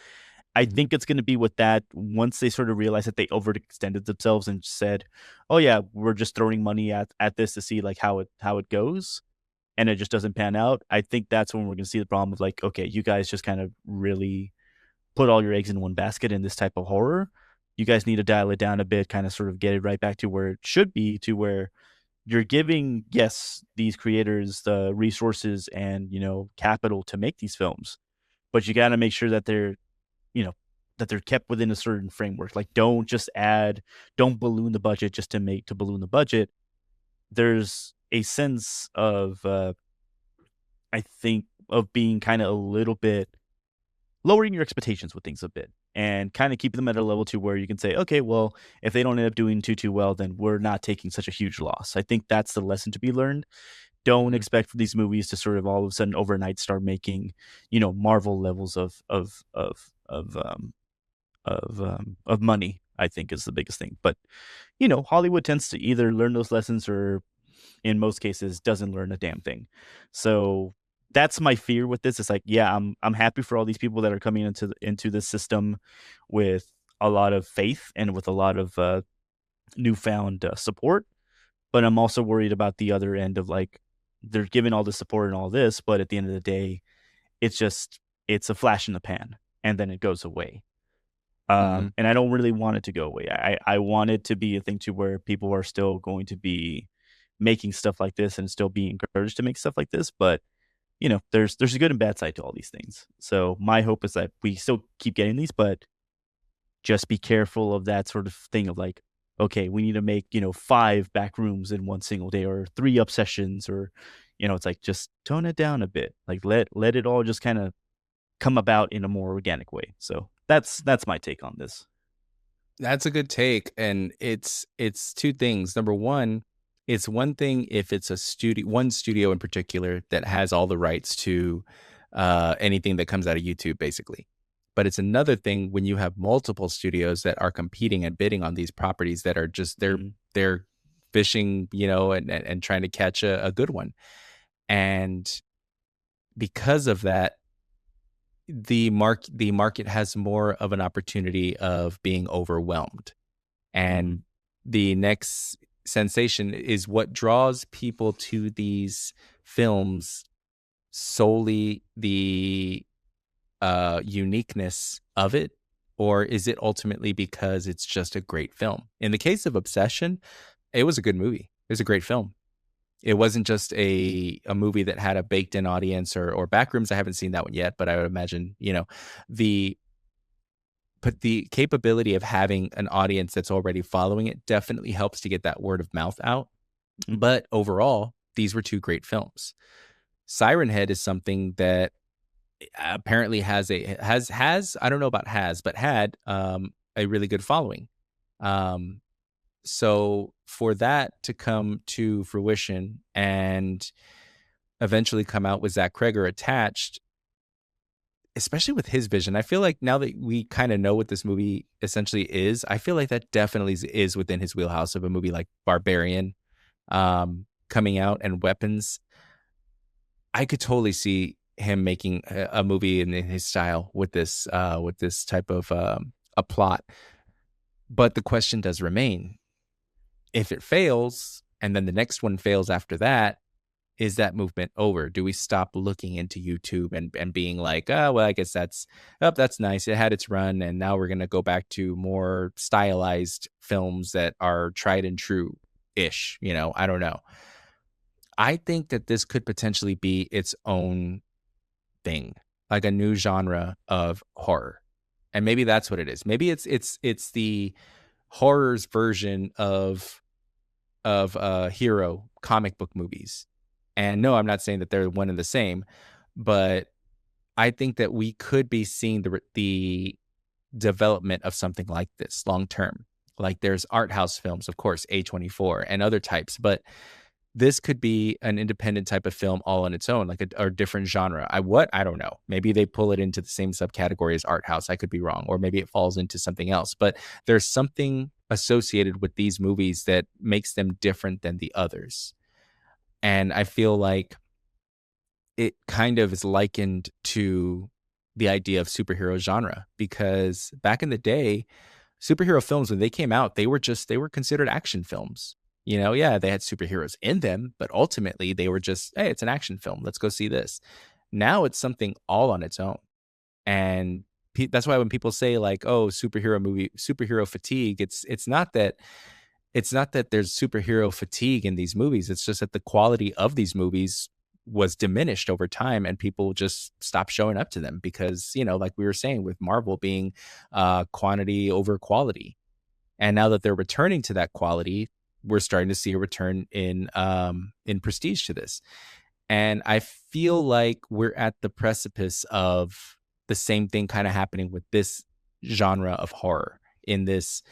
I Mhm. think it's going to be with that once they sort of realize that they overextended themselves and said, "Oh yeah, we're just throwing money at this to see like how it goes," and it just doesn't pan out. I think that's when we're going to see the problem of like, okay, you guys just kind of really put all your eggs in one basket in this type of horror. You guys need to dial it down a bit, kind of sort of get it right back to where it should be, to where you're giving, yes, these creators the resources and, capital to make these films, but you got to make sure that you know, that they're kept within a certain framework. Like, don't balloon the budget just to balloon the budget. There's a sense of, I think, of being kind of a little bit lowering your expectations with things a bit and kind of keeping them at a level to where you can say, okay, well, if they don't end up doing too well, then we're not taking such a huge loss. I think that's the lesson to be learned. Don't Mhm. expect for these movies to sort of all of a sudden overnight start making, Marvel levels of money, I think, is the biggest thing. But Hollywood tends to either learn those lessons or, in most cases, doesn't learn a damn thing. So that's my fear with this. It's like, yeah, I'm happy for all these people that are coming into the system with a lot of faith and with a lot of newfound support. But I'm also worried about the other end of, like, they're giving all the support and all this, but at the end of the day, it's a flash in the pan, and then it goes away. Hmm. And I don't really want it to go away. I want it to be a thing to where people are still going to be making stuff like this and still be encouraged to make stuff like this. But there's a good and bad side to all these things. So my hope is that we still keep getting these, but just be careful of that sort of thing of like, okay, we need to make 5 back rooms in one single day, or 3 obsessions, or it's like, just tone it down a bit. Like, let it all just kind of come about in a more organic way. So that's my take on this. That's a good take, and it's two things. Number one, it's one thing if it's a one studio in particular that has all the rights to anything that comes out of YouTube, basically. But it's another thing when you have multiple studios that are competing and bidding on these properties that are just Mhm, they're fishing, and trying to catch a good one. And because of that, the market has more of an opportunity of being overwhelmed. mhm, And the next sensation is what draws people to these films, solely the uniqueness of it, or is it ultimately because it's just a great film? In the case of Obsession, it was a good movie. It was a great film. It wasn't just a movie that had a baked in audience, or Backrooms. I haven't seen that one yet, but I would imagine, the but the capability of having an audience that's already following it definitely helps to get that word of mouth out. mhm, But overall, these were two great films. Siren Head is something that apparently has I don't know about has, but had a really good following. Um, so for that to come to fruition and eventually come out with Zach Kreger attached, especially with his vision, I feel like now that we kind of know what this movie essentially is, I feel like that definitely is within his wheelhouse of a movie like Barbarian coming out, and Weapons. I could totally see him making a movie in his style with this type of a plot. But the question does remain: if it fails, and then the next one fails after that, is that movement over? Do we stop looking into YouTube and being like, oh, well, I guess that's nice. It had its run, and now we're gonna go back to more stylized films that are tried and true ish. I don't know. I think that this could potentially be its own thing, like a new genre of horror. And maybe that's what it is. Maybe it's the horror's version of hero comic book movies. And no, I'm not saying that they're one and the same, but I think that we could be seeing the development of something like this long term. Like there's art house films, of course, A24 and other types, but this could be an independent type of film all on its own, like a different genre. I don't know. Maybe they pull it into the same subcategory as art house. I could be wrong, or maybe it falls into something else. But there's something associated with these movies that makes them different than the others. And I feel like it kind of is likened to the idea of superhero genre, because back in the day, superhero films, when they came out, they were considered action films. Yeah, they had superheroes in them, but ultimately they were just, hey, it's an action film. Let's go see this. Now it's something all on its own. And that's why when people say like, oh, superhero fatigue, it's not that there's superhero fatigue in these movies. It's just that the quality of these movies was diminished over time, and people just stopped showing up to them because, like we were saying with Marvel being quantity over quality. And now that they're returning to that quality, we're starting to see a return in prestige to this. And I feel like we're at the precipice of the same thing kind of happening with this genre of horror, in this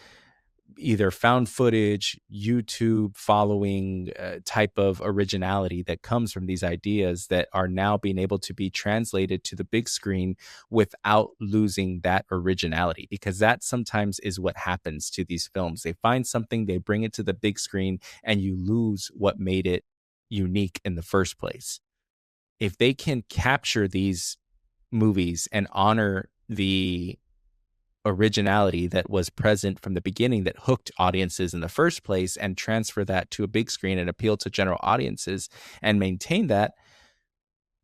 either found footage, YouTube following type of originality that comes from these ideas that are now being able to be translated to the big screen without losing that originality. Because that sometimes is what happens to these films. They find something, they bring it to the big screen, and you lose what made it unique in the first place. If they can capture these movies and honor the originality that was present from the beginning that hooked audiences in the first place and transfer that to a big screen and appeal to general audiences and maintain that,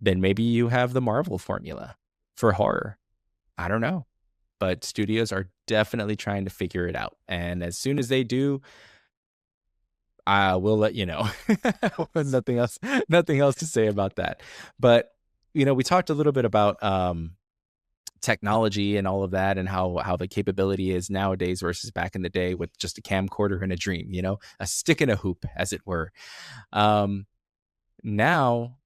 then maybe you have the Marvel formula for horror. I don't know. But studios are definitely trying to figure it out. And as soon as they do, I will let you know. Nothing else to say about that. But we talked a little bit about technology and all of that, and how the capability is nowadays versus back in the day with just a camcorder and a dream, a stick in a hoop, as it were. Now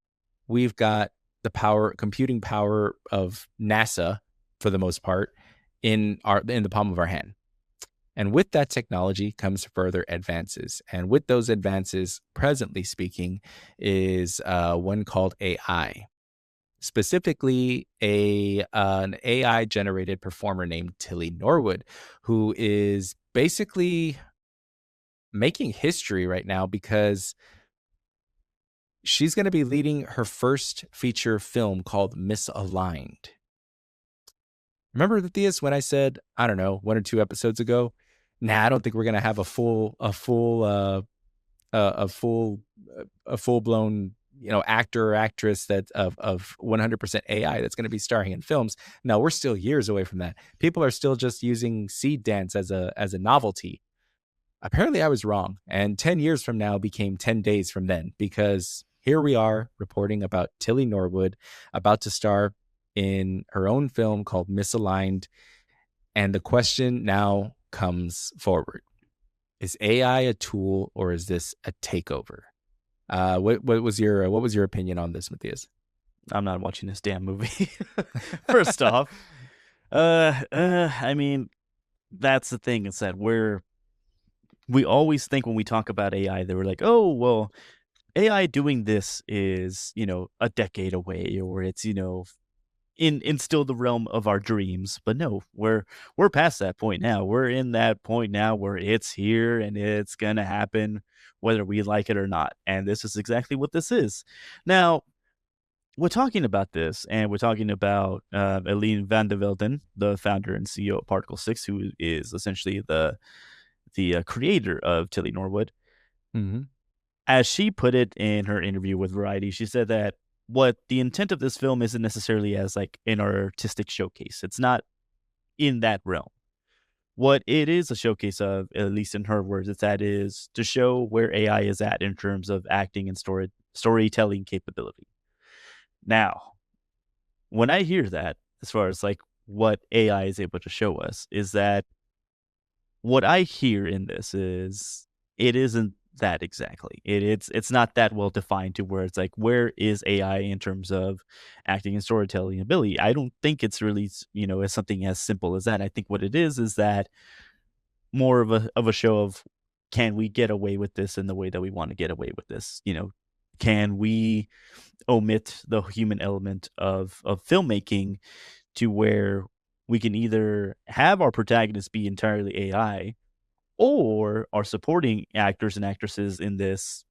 we've got the computing power of NASA, for the most part, in the palm of our hand. And with that technology comes further advances. And with those advances, presently speaking, is one called AI. Specifically, an AI-generated performer named Tilly Norwood, who is basically making history right now because she's going to be leading her first feature film called Misaligned. Remember, Theus, when I said, I don't know, 1 or 2 episodes ago, I don't think we're going to have a full blown actor or actress that of 100% AI that's going to be starring in films. No, we're still years away from that. People are still just using seed dance as a novelty. Apparently I was wrong, and 10 years from now became 10 days from then, because here we are reporting about Tilly Norwood about to star in her own film called Misaligned. And the question now comes forward: is AI a tool, or is this a takeover? What was your opinion on this, Matthias? I'm not watching this damn movie. First off, I mean, that's the thing, is that we always think when we talk about AI that we're like, oh well, AI doing this is a decade away, or it's in still the realm of our dreams. But no, we're past that point now. We're in that point now where it's here and it's gonna happen whether we like it or not. And this is exactly what this is. Now, we're talking about this, and we're talking about Eline van der Velden, the founder and CEO of Particle 6, who is essentially the creator of Tilly Norwood. Mm-hmm. As she put it in her interview with Variety, she said that what the intent of this film isn't necessarily as like an artistic showcase. It's not in that realm. What it is a showcase of, at least in her words, is to show where AI is at in terms of acting and storytelling capability. Now, when I hear that, as far as like what AI is able to show us, is that what I hear in this is it isn't that exactly. It's not that well defined to where it's like, where is AI in terms of acting and storytelling ability? I don't think it's really as something as simple as that. I think what it is that more of a show of, can we get away with this in the way that we want to get away with this? Can we omit the human element of filmmaking to where we can either have our protagonists be entirely AI, or our supporting actors and actresses in this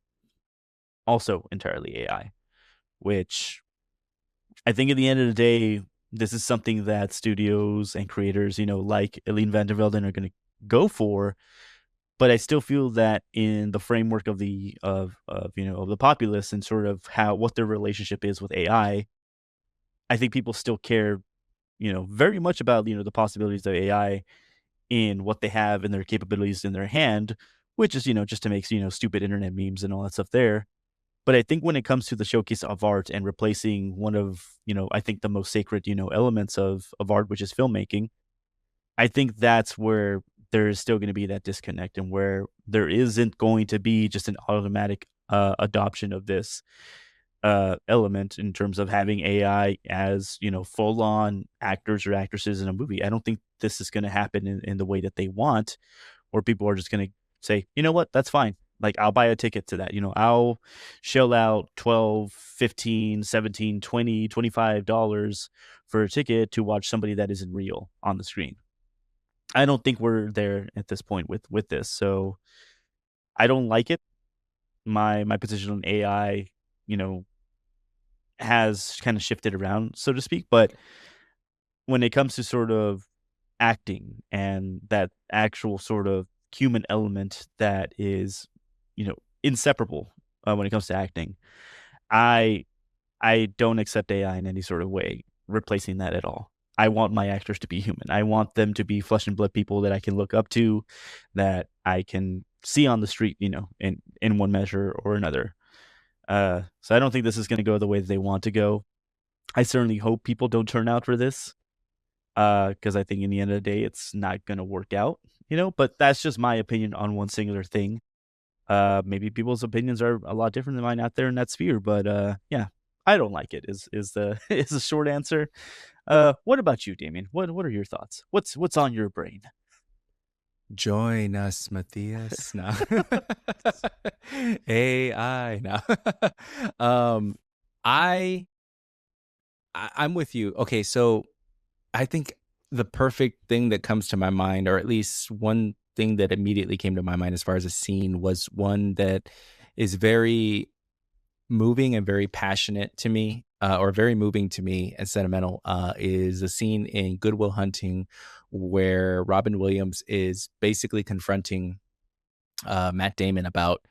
also entirely AI, which I think at the end of the day, this is something that studios and creators, like Eline van der Velden, are going to go for. But I still feel that in the framework of the populace and sort of what their relationship is with AI, I think people still care, very much about the possibilities of AI in what they have and their capabilities in their hand, which is just to make stupid internet memes and all that stuff there. But I think when it comes to the showcase of art and replacing one of I think the most sacred elements of art, which is filmmaking, I think that's where there is still going to be that disconnect, and where there isn't going to be just an automatic adoption of this element in terms of having AI as full on actors or actresses in a movie. I don't think this is going to happen in the way that they want, or people are just going to say, you know what, that's fine. Like, I'll buy a ticket to that. I'll shell out 12, 15, 17, 20, $25 for a ticket to watch somebody that isn't real on the screen. I don't think we're there at this point with this. So I don't like it. My position on AI, you know, has kind of shifted around, so to speak. But when it comes to sort of acting and that actual sort of human element that is, inseparable when it comes to acting, I I don't accept AI in any sort of way replacing that at all. I want my actors to be human. I want them to be flesh and blood people that I can look up to, that I can see on the street, in one measure or another. So I don't think this is going to go the way that they want to go. I certainly hope people don't turn out for this, because I think in the end of the day, it's not going to work out, but that's just my opinion on one singular thing. Maybe people's opinions are a lot different than mine out there in that sphere, but yeah, I don't like it. Is the is the short answer. What about you, Damien? What are your thoughts? What's on your brain? Join us, Matthias. No. AI. No. um, I, I'm with you. Okay, so I think the perfect thing that comes to my mind, or at least one thing that immediately came to my mind as far as a scene, was one that is very moving and very passionate to me, or very moving to me and sentimental, is a scene in Good Will Hunting where Robin Williams is basically confronting Matt Damon about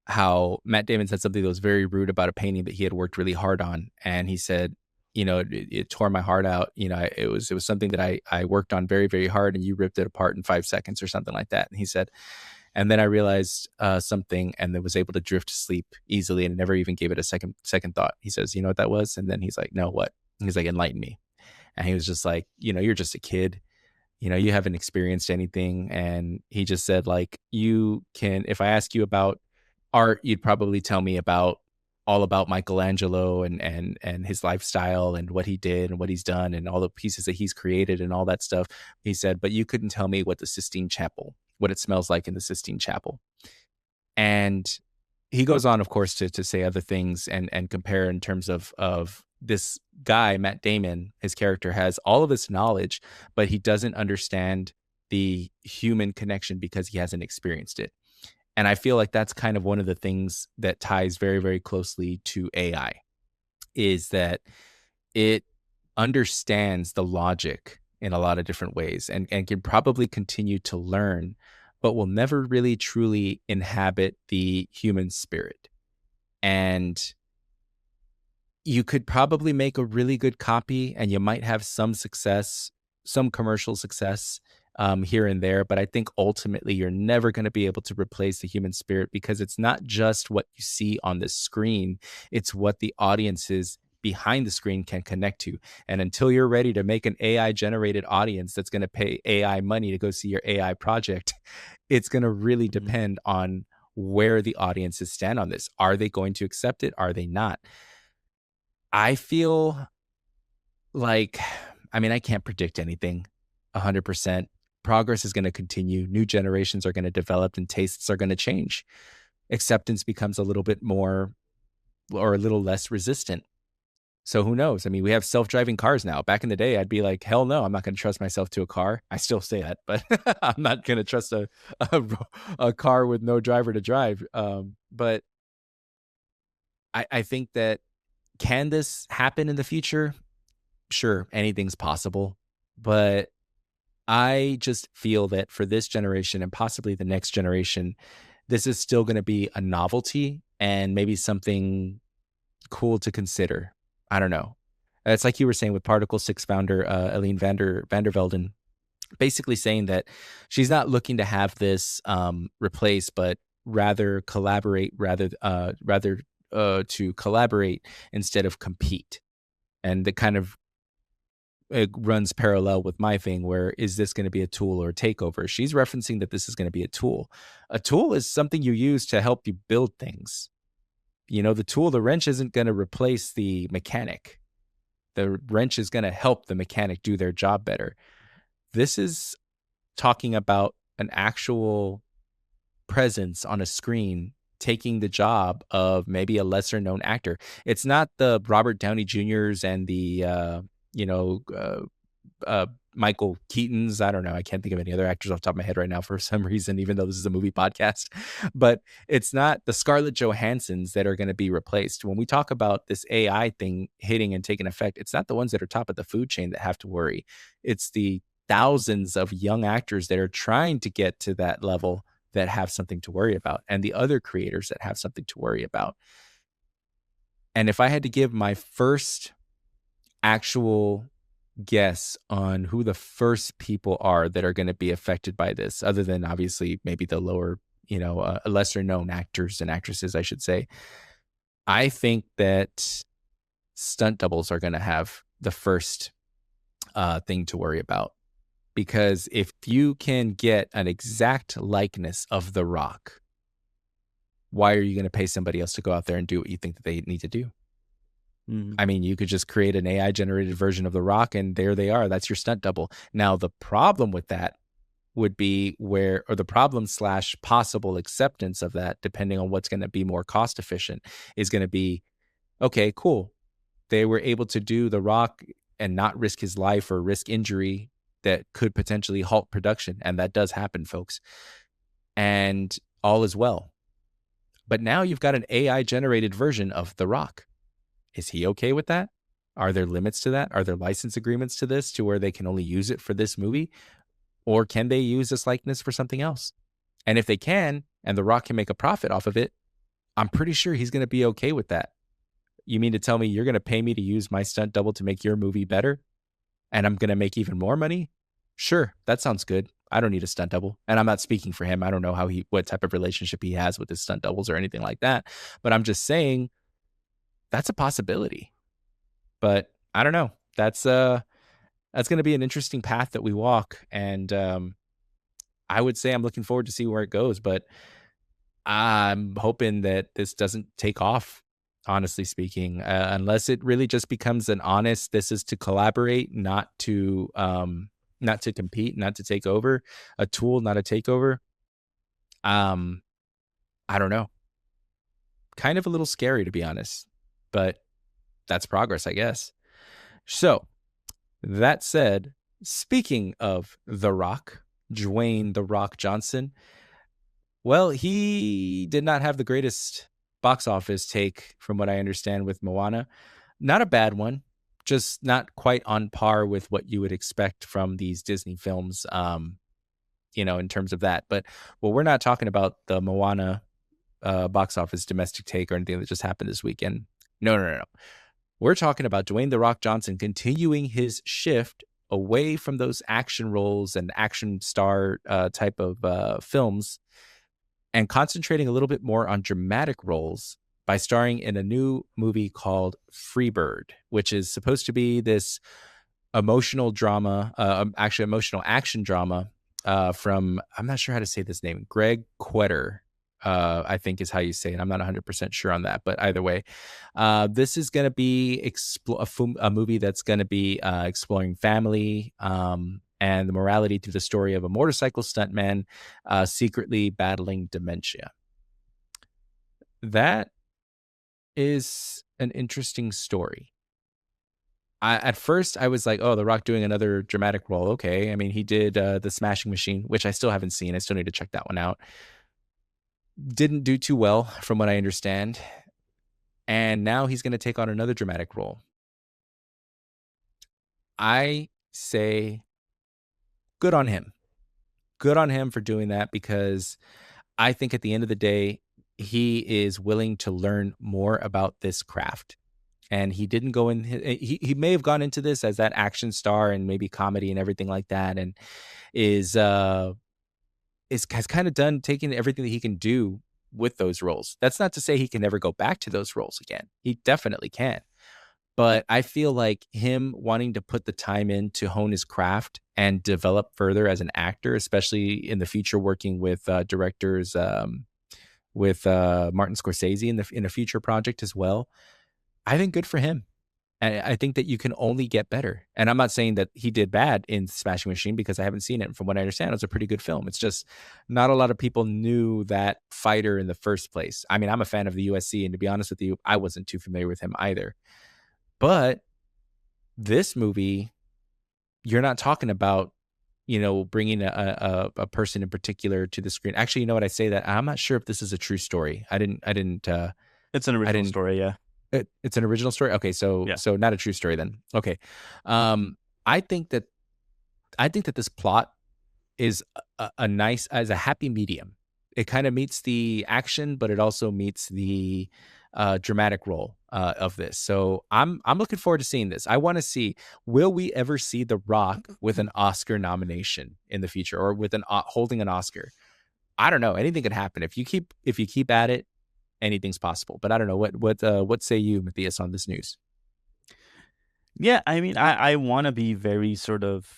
how Matt Damon said something that was very rude about a painting that he had worked really hard on, and he said, it tore my heart out. It was something that I worked on very, very hard, and you ripped it apart in 5 seconds or something like that. And he said, and then I realized something, and then was able to drift to sleep easily, and never even gave it a second thought. He says, you know what that was? And then he's like, no, what? And he's like, enlighten me. And he was just like, you're just a kid. You haven't experienced anything. And he just said, like, if I ask you about art, you'd probably tell me all about Michelangelo and his lifestyle and what he did and what he's done and all the pieces that he's created and all that stuff. He said, but you couldn't tell me what it smells like in the Sistine Chapel. And he goes on, of course, to say other things and compare in terms of this guy, Matt Damon. His character has all of this knowledge, but he doesn't understand the human connection because he hasn't experienced it. And I feel like that's kind of one of the things that ties very, very closely to AI, is that it understands the logic in a lot of different ways and can probably continue to learn, but will never really truly inhabit the human spirit. And you could probably make a really good copy, and you might have some success, some commercial success, here and there. But I think ultimately you're never going to be able to replace the human spirit, because it's not just what you see on the screen, it's what the audiences behind the screen can connect to. And until you're ready to make an AI generated audience that's going to pay AI money to go see your AI project, it's going to really Mhm. depend on where the audiences stand on this. Are they going to accept it? Are they not? I feel like, I mean, I can't predict anything 100%. Progress is going to continue. New generations are going to develop and tastes are going to change. Acceptance becomes a little bit more, or a little less resistant. So who knows? I mean, we have self-driving cars now. Back in the day, I'd be like, hell no, I'm not going to trust myself to a car. I still say that, but I'm not going to trust a a car with no driver to drive. But I think that, can this happen in the future? Sure, anything's possible. But I just feel that for this generation and possibly the next generation, this is still going to be a novelty and maybe something cool to consider. I don't know. It's like you were saying with Particle 6 founder Aline Vandervelden, basically saying that she's not looking to have this replace, but rather collaborate, rather to collaborate instead of compete. And the kind of, it runs parallel with my thing, where is this going to be a tool or a takeover? She's referencing that this is going to be a tool. A tool is something you use to help you build things. The wrench isn't going to replace the mechanic. The wrench is going to help the mechanic do their job better. This is talking about an actual presence on a screen taking the job of maybe a lesser known actor. It's not the Robert Downey Jr.'s and the you know uh, Michael Keaton's. I don't know. I can't think of any other actors off the top of my head right now for some reason, even though this is a movie podcast. But it's not the Scarlett Johanssons that are going to be replaced. When we talk about this AI thing hitting and taking effect, it's not the ones that are top of the food chain that have to worry. It's the thousands of young actors that are trying to get to that level that have something to worry about, and the other creators that have something to worry about. And if I had to give my first actual guess on who the first people are that are going to be affected by this, other than obviously maybe the lower, lesser known actors and actresses, I should say, I think that stunt doubles are going to have the first thing to worry about. Because if you can get an exact likeness of The Rock, why are you going to pay somebody else to go out there and do what you think that they need to do? Mhm. I mean, you could just create an AI generated version of The Rock and there they are. That's your stunt double. Now, the problem with that would be or the problem / possible acceptance of that, depending on what's going to be more cost efficient, is going to be, okay, cool. They were able to do The Rock and not risk his life or risk injury that could potentially halt production. And that does happen, folks. And all is well. But now you've got an AI generated version of The Rock. Is he okay with that? Are there limits to that? Are there license agreements to this to where they can only use it for this movie? Or can they use this likeness for something else? And if they can, and The Rock can make a profit off of it, I'm pretty sure he's going to be okay with that. You mean to tell me you're going to pay me to use my stunt double to make your movie better? And I'm going to make even more money? Sure, that sounds good. I don't need a stunt double. And I'm not speaking for him. I don't know what type of relationship he has with his stunt doubles or anything like that. But I'm just saying that's a possibility. But I don't know. That's going to be an interesting path that we walk. And I would say I'm looking forward to see where it goes. But I'm hoping that this doesn't take off, honestly speaking, unless it really just becomes an honest, this is to collaborate, not to compete, not to take over, a tool, not a takeover. I don't know. Kind of a little scary, to be honest, but that's progress, I guess. So that said, speaking of The Rock, Dwayne The Rock Johnson, well, he did not have the greatest box office take, from what I understand, with Moana. Not a bad one, just not quite on par with what you would expect from these Disney films, in terms of that. But we're not talking about the Moana box office domestic take or anything that just happened this weekend. No. We're talking about Dwayne The Rock Johnson continuing his shift away from those action roles and action star type of films, and concentrating a little bit more on dramatic roles by starring in a new movie called Freebird, which is supposed to be this emotional drama, actually emotional action drama from, I'm not sure how to say this name, Greg Quetter, I think is how you say it. I'm not 100% sure on that, but either way, this is going to be a movie that's going to be exploring family and the morality through the story of a motorcycle stuntman secretly battling dementia. That is an interesting story. At first, I was like, oh, The Rock doing another dramatic role. Okay. I mean, he did The Smashing Machine, which I still haven't seen. I still need to check that one out. Didn't do too well, from what I understand. And now he's going to take on another dramatic role. I say good on him. Good on him for doing that, because I think at the end of the day, he is willing to learn more about this craft. And he didn't go in, he may have gone into this as that action star and maybe comedy and everything like that. And has kind of done taking everything that he can do with those roles. That's not to say he can never go back to those roles again. He definitely can. But I feel like him wanting to put the time in to hone his craft and develop further as an actor, especially in the future, working with directors, with Martin Scorsese in a future project as well. I think good for him. I think that you can only get better. And I'm not saying that he did bad in Smashing Machine because I haven't seen it. And from what I understand, it was a pretty good film. It's just not a lot of people knew that fighter in the first place. I mean, I'm a fan of the USC, and to be honest with you, I wasn't too familiar with him either. But this movie, you're not talking about, bringing a person in particular to the screen. Actually, you know what? I say that I'm not sure if this is a true story. It's an I original didn't story, yeah. it's an original story? Okay, so Yeah. so not a true story then. Okay. Um, I think that this plot is a nice as a happy medium. It kind of meets the action, but it also meets the dramatic role of this. So I'm looking forward to seeing this. I want to see, will we ever see The Rock with an Oscar nomination in the future, or with holding an Oscar? I don't know. Anything could happen if you keep at it. Anything's possible. But I don't know what say you, Matthias, on this news? Yeah, I mean, I wanna be very sort of,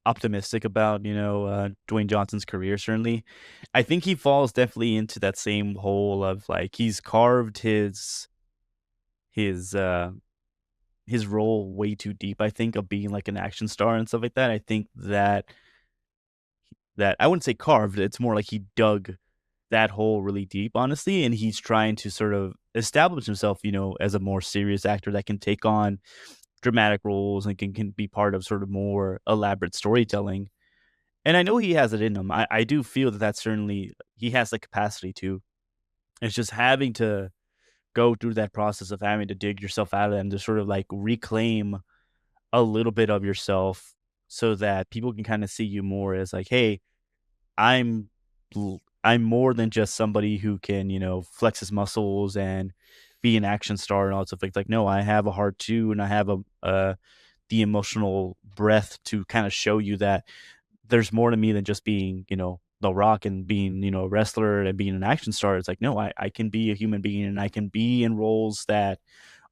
optimistic about, Dwayne Johnson's career, certainly. I think he falls definitely into that same hole of, like, he's carved his, uh, his role way too deep, I think, of being, like, an action star and stuff like that. I think that I wouldn't say carved, it's more like he dug that hole really deep, honestly, and he's trying to sort of establish himself, as a more serious actor that can take on dramatic roles and can be part of sort of more elaborate storytelling. And I know he has it in him. I do feel that that's certainly he has the capacity to. It's just having to go through that process of having to dig yourself out of them to sort of like reclaim a little bit of yourself so that people can kind of see you more as like, hey, I'm I'm more than just somebody who can, flex his muscles and be an action star and all that stuff. Like no, I have a heart too, and I have the emotional breadth to kind of show you that there's more to me than just being, The Rock and being, a wrestler and being an action star. It's like, no, I can be a human being and I can be in roles that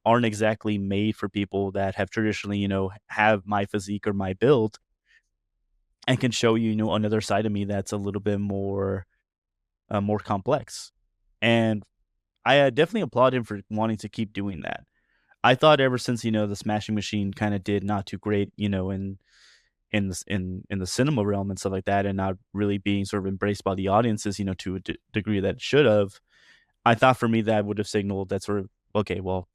aren't exactly made for people that have traditionally, have my physique or my build, and can show you, another side of me that's a little bit more complex. And I definitely applaud him for wanting to keep doing that. I thought ever since the Smashing Machine kind of did not too great, in the cinema realm and stuff like that, and not really being sort of embraced by the audiences, to a degree that it should have. I thought for me that would have signaled that sort of okay, well,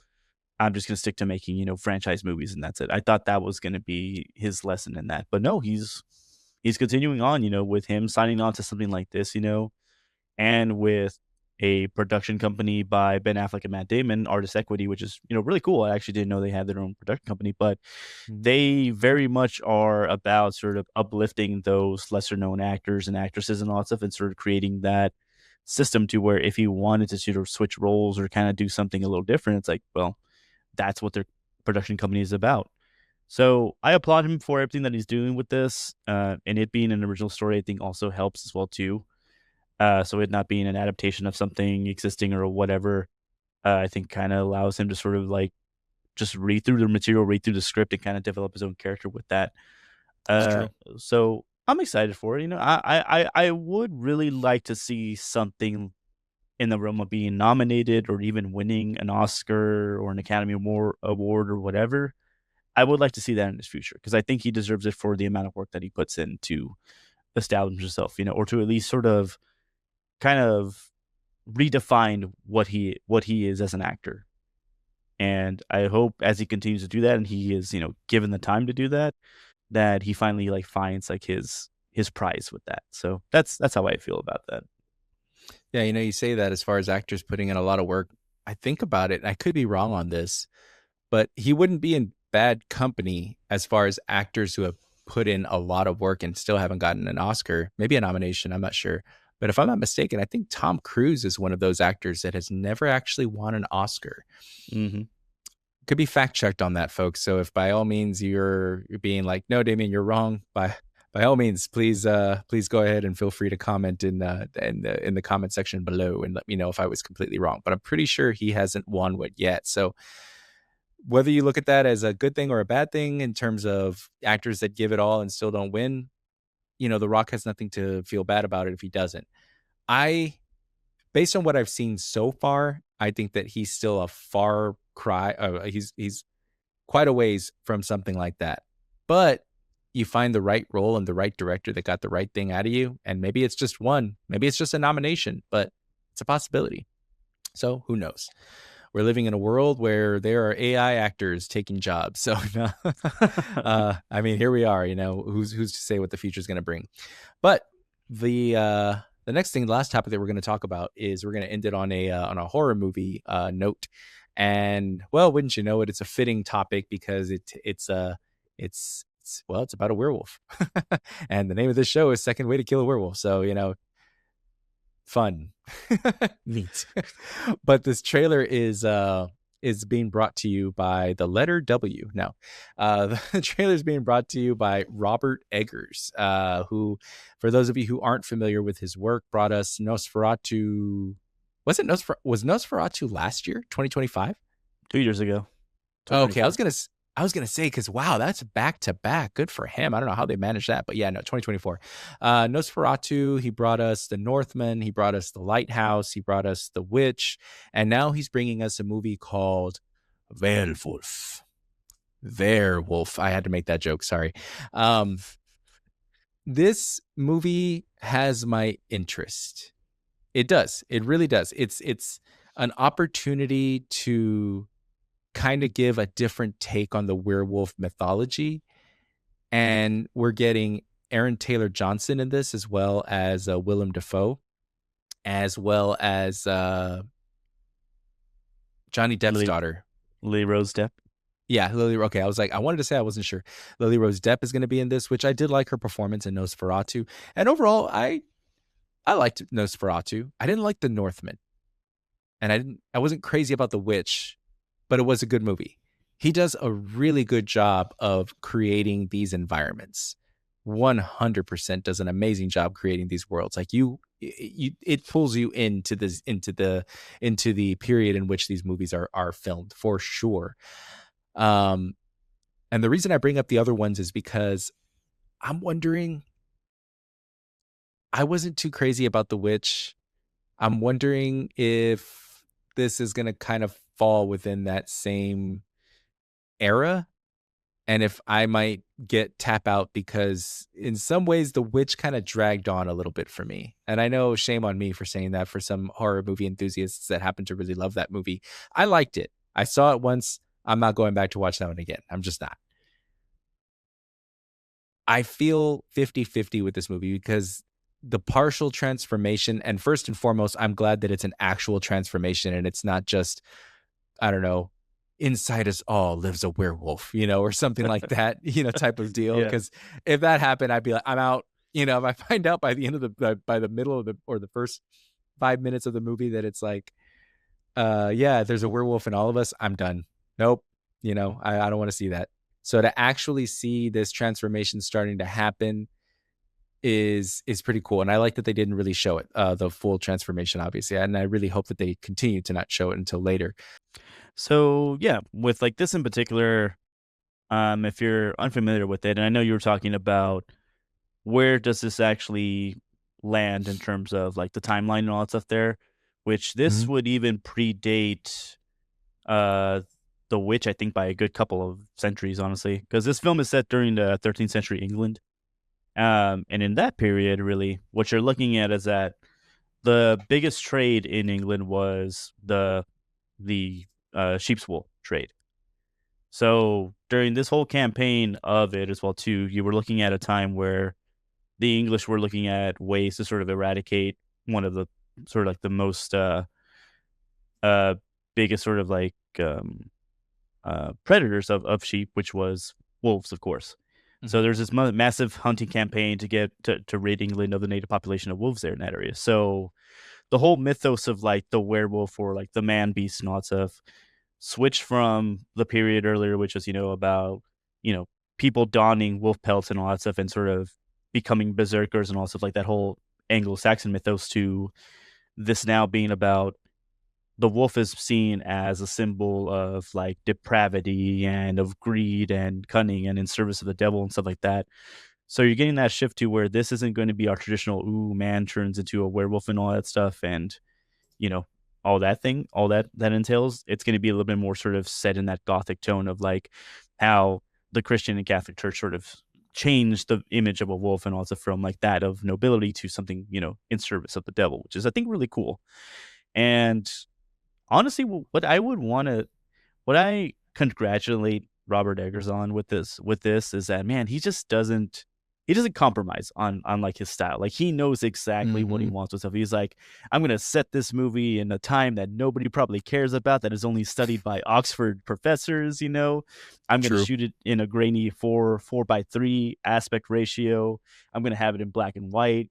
I'm just going to stick to making franchise movies and that's it. I thought that was going to be his lesson in that, but no, he's continuing on, with him signing on to something like this, and with a production company by Ben Affleck and Matt Damon, Artist Equity, which is, really cool. I actually didn't know they had their own production company, but they very much are about sort of uplifting those lesser known actors and actresses and all that stuff, and sort of creating that system to where if you wanted to sort of switch roles or kind of do something a little different, it's like, well, that's what their production company is about. So I applaud him for everything that he's doing with this, and it being an original story, I think also helps as well too. So it not being an adaptation of something existing or whatever, I think kind of allows him to sort of like just read through the material, read through the script, and kind of develop his own character with that. It's Uh, true. so I'm excited for it. I would really like to see something in the realm of being nominated or even winning an Oscar or an Academy Award or whatever. I would like to see that in his future because I think he deserves it for the amount of work that he puts in to establish himself, or to at least sort of kind of redefine what he is as an actor. And I hope as he continues to do that and he is, given the time to do that, that he finally like finds like his prize with that. So that's how I feel about that. Yeah, you say that as far as actors putting in a lot of work. I think about it, and I could be wrong on this, but he wouldn't be in bad company as far as actors who have put in a lot of work and still haven't gotten an Oscar, maybe a nomination, I'm not sure. But if I'm not mistaken, I think Tom Cruise is one of those actors that has never actually won an Oscar. Hmm. Could be fact checked on that, folks. So if by all means you're being like, no, Damien, you're wrong, by all means, please go ahead and feel free to comment in the comment section below and let me know if I was completely wrong. But I'm pretty sure he hasn't won one yet. So whether you look at that as a good thing or a bad thing in terms of actors that give it all and still don't win, The Rock has nothing to feel bad about it if he doesn't. I Based on what I've seen so far, I think that he's still a far cry. He's quite a ways from something like that. But you find the right role and the right director that got the right thing out of you, and maybe it's just one, maybe it's just a nomination, but it's a possibility. So who knows? We're living in a world where there are AI actors taking jobs. So, I mean, here we are. Who's to say what the future is going to bring? But the next thing, the last topic that we're going to talk about is we're going to end it on a horror movie note. And well, wouldn't you know it? It's a fitting topic because it's about a werewolf, and the name of this show is Second Way to Kill a Werewolf. So fun, neat. But this trailer is being brought to you by the letter W. No, the trailer is being brought to you by Robert Eggers, who, for those of you who aren't familiar with his work, brought us Nosferatu. Was Nosferatu last year, 2025? 2 years ago. Okay, I was gonna say, because wow, that's back to back. Good for him. I don't know how they managed that, but yeah, no, 2024. Nosferatu. He brought us The Northman. He brought us The Lighthouse. He brought us The Witch, and now he's bringing us a movie called Werewolf. Werewolf. I had to make that joke. Sorry. This movie has my interest. It does. It really does. It's an opportunity to kind of give a different take on the werewolf mythology. And we're getting Aaron Taylor Johnson in this, as well as Willem Dafoe, as well as Johnny Depp's daughter. Lily Rose Depp. Yeah, Lily. Okay, I wanted to say I wasn't sure. Lily Rose Depp is going to be in this, which I did like her performance in Nosferatu. And overall, I liked Nosferatu. I didn't like The Northman. And I wasn't crazy about The Witch, but it was a good movie. He does a really good job of creating these environments. 100% does an amazing job creating these worlds. Like it pulls you into the period in which these movies are filmed, for sure. And the reason I bring up the other ones is because I'm wondering, I wasn't too crazy about The Witch. I'm wondering if this is going to kind of fall within that same era, and if I might tap out, because in some ways The Witch kind of dragged on a little bit for me. And I know, shame on me for saying that for some horror movie enthusiasts that happen to really love that movie. I liked it. I saw it once. I'm not going back to watch that one again. I'm just not. I feel 50-50 with this movie because the partial transformation, and first and foremost, I'm glad that it's an actual transformation and it's not just, I don't know, inside us all lives a werewolf, or something like that, type of deal. Because if that happened, I'd be like, I'm out. If I find out by the end of by the middle of the first 5 minutes of the movie that it's like, there's a werewolf in all of us, I'm done. Nope. I don't want to see that. So to actually see this transformation starting to happen is pretty cool. And I like that they didn't really show it, the full transformation, obviously. And I really hope that they continue to not show it until later. So yeah, with like this in particular, if you're unfamiliar with it, and I know you were talking about where does this actually land in terms of like the timeline and all that stuff there, which this would even predate The Witch, I think, by a good couple of centuries, honestly, because this film is set during the 13th century England. And in that period, really, what you're looking at is that the biggest trade in England was the sheep's wool trade. So during this whole campaign of it as well, too, you were looking at a time where the English were looking at ways to sort of eradicate one of the sort of like the most biggest sort of like predators of sheep, which was wolves, of course. Mm-hmm. So there's this massive hunting campaign to get to rid England of the native population of wolves there in that area. So the whole mythos of like the werewolf or like the man beast and all that stuff switched from the period earlier, which was, about, people donning wolf pelts and all that stuff and sort of becoming berserkers and all stuff like that whole Anglo-Saxon mythos, to this now being about the wolf is seen as a symbol of like depravity and of greed and cunning and in service of the devil and stuff like that. So you're getting that shift to where this isn't going to be our traditional, man turns into a werewolf and all that stuff. And, all that entails, it's going to be a little bit more sort of set in that gothic tone of like how the Christian and Catholic Church sort of changed the image of a wolf, and also from like that of nobility to something, in service of the devil, which is I think really cool. And honestly, what I would want to what I congratulate Robert Eggers on with this is that, man, he doesn't compromise on like his style. Like he knows exactly what he Mm-hmm. wants with stuff. He's like, I'm gonna set this movie in a time that nobody probably cares about, that is only studied by Oxford professors. I'm gonna True. shoot it in a grainy 4:3 aspect ratio. I'm gonna have it in black and white.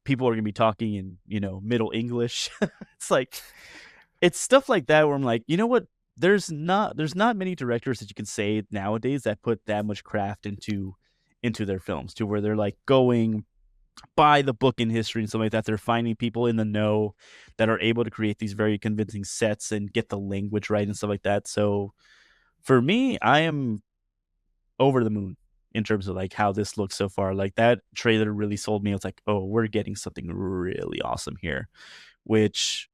People are gonna be talking in, Middle English. It's like it's stuff like that where I'm like, you know what? There's not many directors that you can say nowadays that put that much craft into their films, to where they're like going by the book in history and stuff like that. They're finding people in the know that are able to create these very convincing sets and get the language right and stuff like that. So for me, I am over the moon in terms of like how this looks so far. Like that trailer really sold me. It's like, oh, we're getting something really awesome here. Which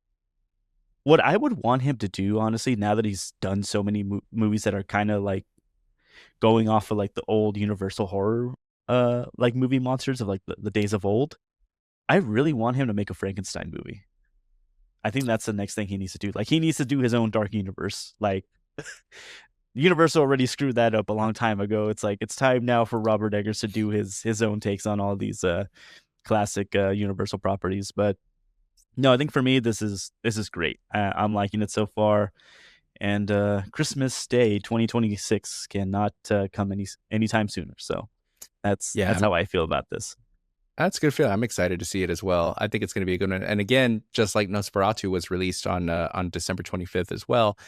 what I would want him to do, honestly, now that he's done so many movies that are kind of like going off of like the old Universal horror, like movie monsters of like the days of old, I really want him to make a Frankenstein movie. I think that's the next thing he needs to do. Like he needs to do his own dark universe. Like Universal already screwed that up a long time ago. It's like it's time now for Robert Eggers to do his own takes on all these classic Universal properties. But no, I think for me this is great. I'm liking it so far. And Christmas Day 2026 cannot come anytime sooner. So Yeah, that's how I feel about this. that's a good feeling. I'm excited to see it as well. I think it's going to be a good one. And again, just like Nosferatu was released on December 25th as well,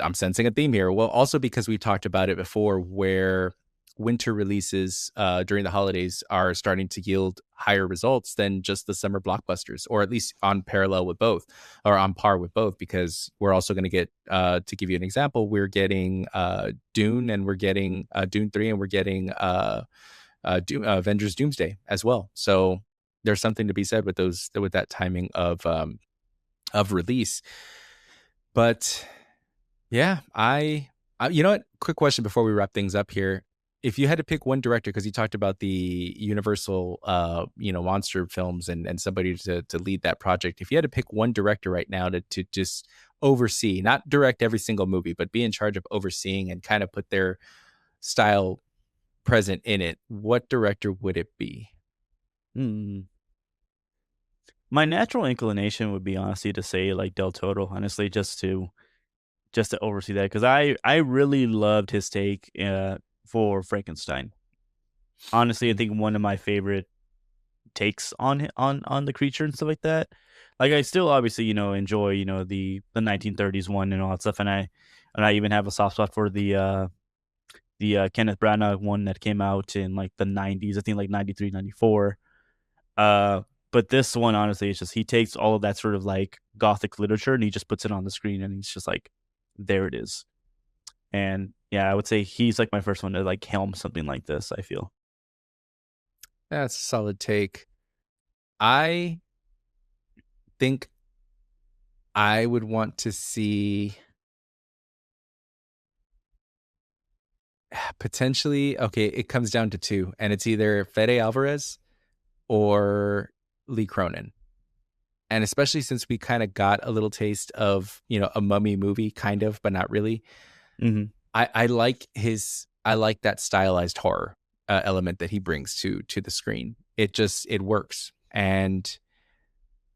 I'm sensing a theme here. Well, also because we talked about it before, where winter releases during the holidays are starting to yield higher results than just the summer blockbusters, or at least on parallel with both, or on par with both, because we're also going to get, to give you an example, we're getting Dune, and we're getting Dune 3, and we're getting Avengers Doomsday as well. So there's something to be said with that timing of release. But yeah, you know what? Quick question before we wrap things up here. If you had to pick one director, because you talked about the Universal, monster films, and somebody to lead that project. If you had to pick one director right now to just oversee, not direct every single movie, but be in charge of overseeing and kind of put their style present in it, what director would it be? Hmm. My natural inclination would be honestly to say like Del Toro, honestly, just to oversee that, because I really loved his take for Frankenstein. Honestly, I think one of my favorite takes on the creature and stuff like that. Like I still obviously enjoy the 1930s one and all that stuff, and I even have a soft spot for the Kenneth Branagh one that came out in like the 90s. I think like 93, 94. Uh, but this one, honestly, it's just he takes all of that sort of like gothic literature and he just puts it on the screen, and he's just like, there it is. And yeah, I would say he's like my first one to like helm something like this, I feel. That's a solid take. I think I would want to see potentially, okay, it comes down to two, and it's either Fede Alvarez or Lee Cronin. And especially since we kind of got a little taste of, a mummy movie, kind of, but not really. Hmm. I like that stylized horror element that he brings to the screen. It works. And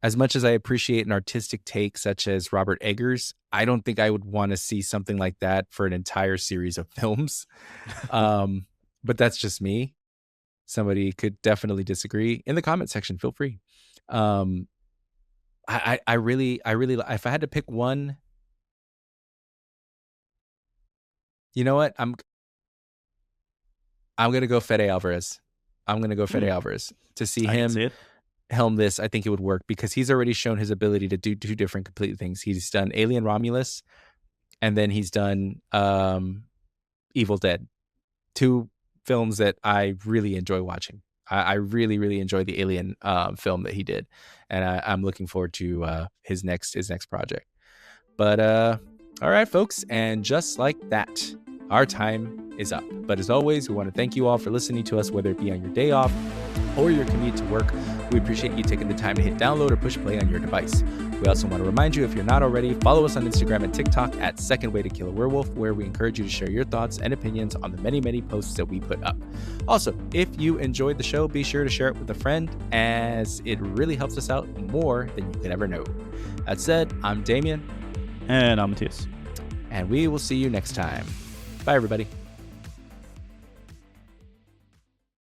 as much as I appreciate an artistic take such as Robert Eggers, I don't think I would want to see something like that for an entire series of films. Um, but that's just me. Somebody could definitely disagree in the comment section. Feel free. Um, I really, if I had to pick one, you know what? I'm gonna go Fede Alvarez. I'm gonna go Fede Hmm. Alvarez to see I can him see it. helm this. I think it would work because he's already shown his ability to do two different complete things. He's done Alien Romulus, and then he's done Evil Dead, two films that I really enjoy watching. I really, really enjoyed the Alien film that he did, and I'm looking forward to his next project. But all right, folks, and just like that, our time is up. But as always, we want to thank you all for listening to us, whether it be on your day off or your commute to work. We appreciate you taking the time to hit download or push play on your device. We also want to remind you, if you're not already, follow us on Instagram and TikTok at Second Way to Kill a Werewolf, where we encourage you to share your thoughts and opinions on the many, many posts that we put up. Also, if you enjoyed the show, be sure to share it with a friend, as it really helps us out more than you could ever know. That said, I'm Damien. And I'm Matthias. And we will see you next time. Bye, everybody.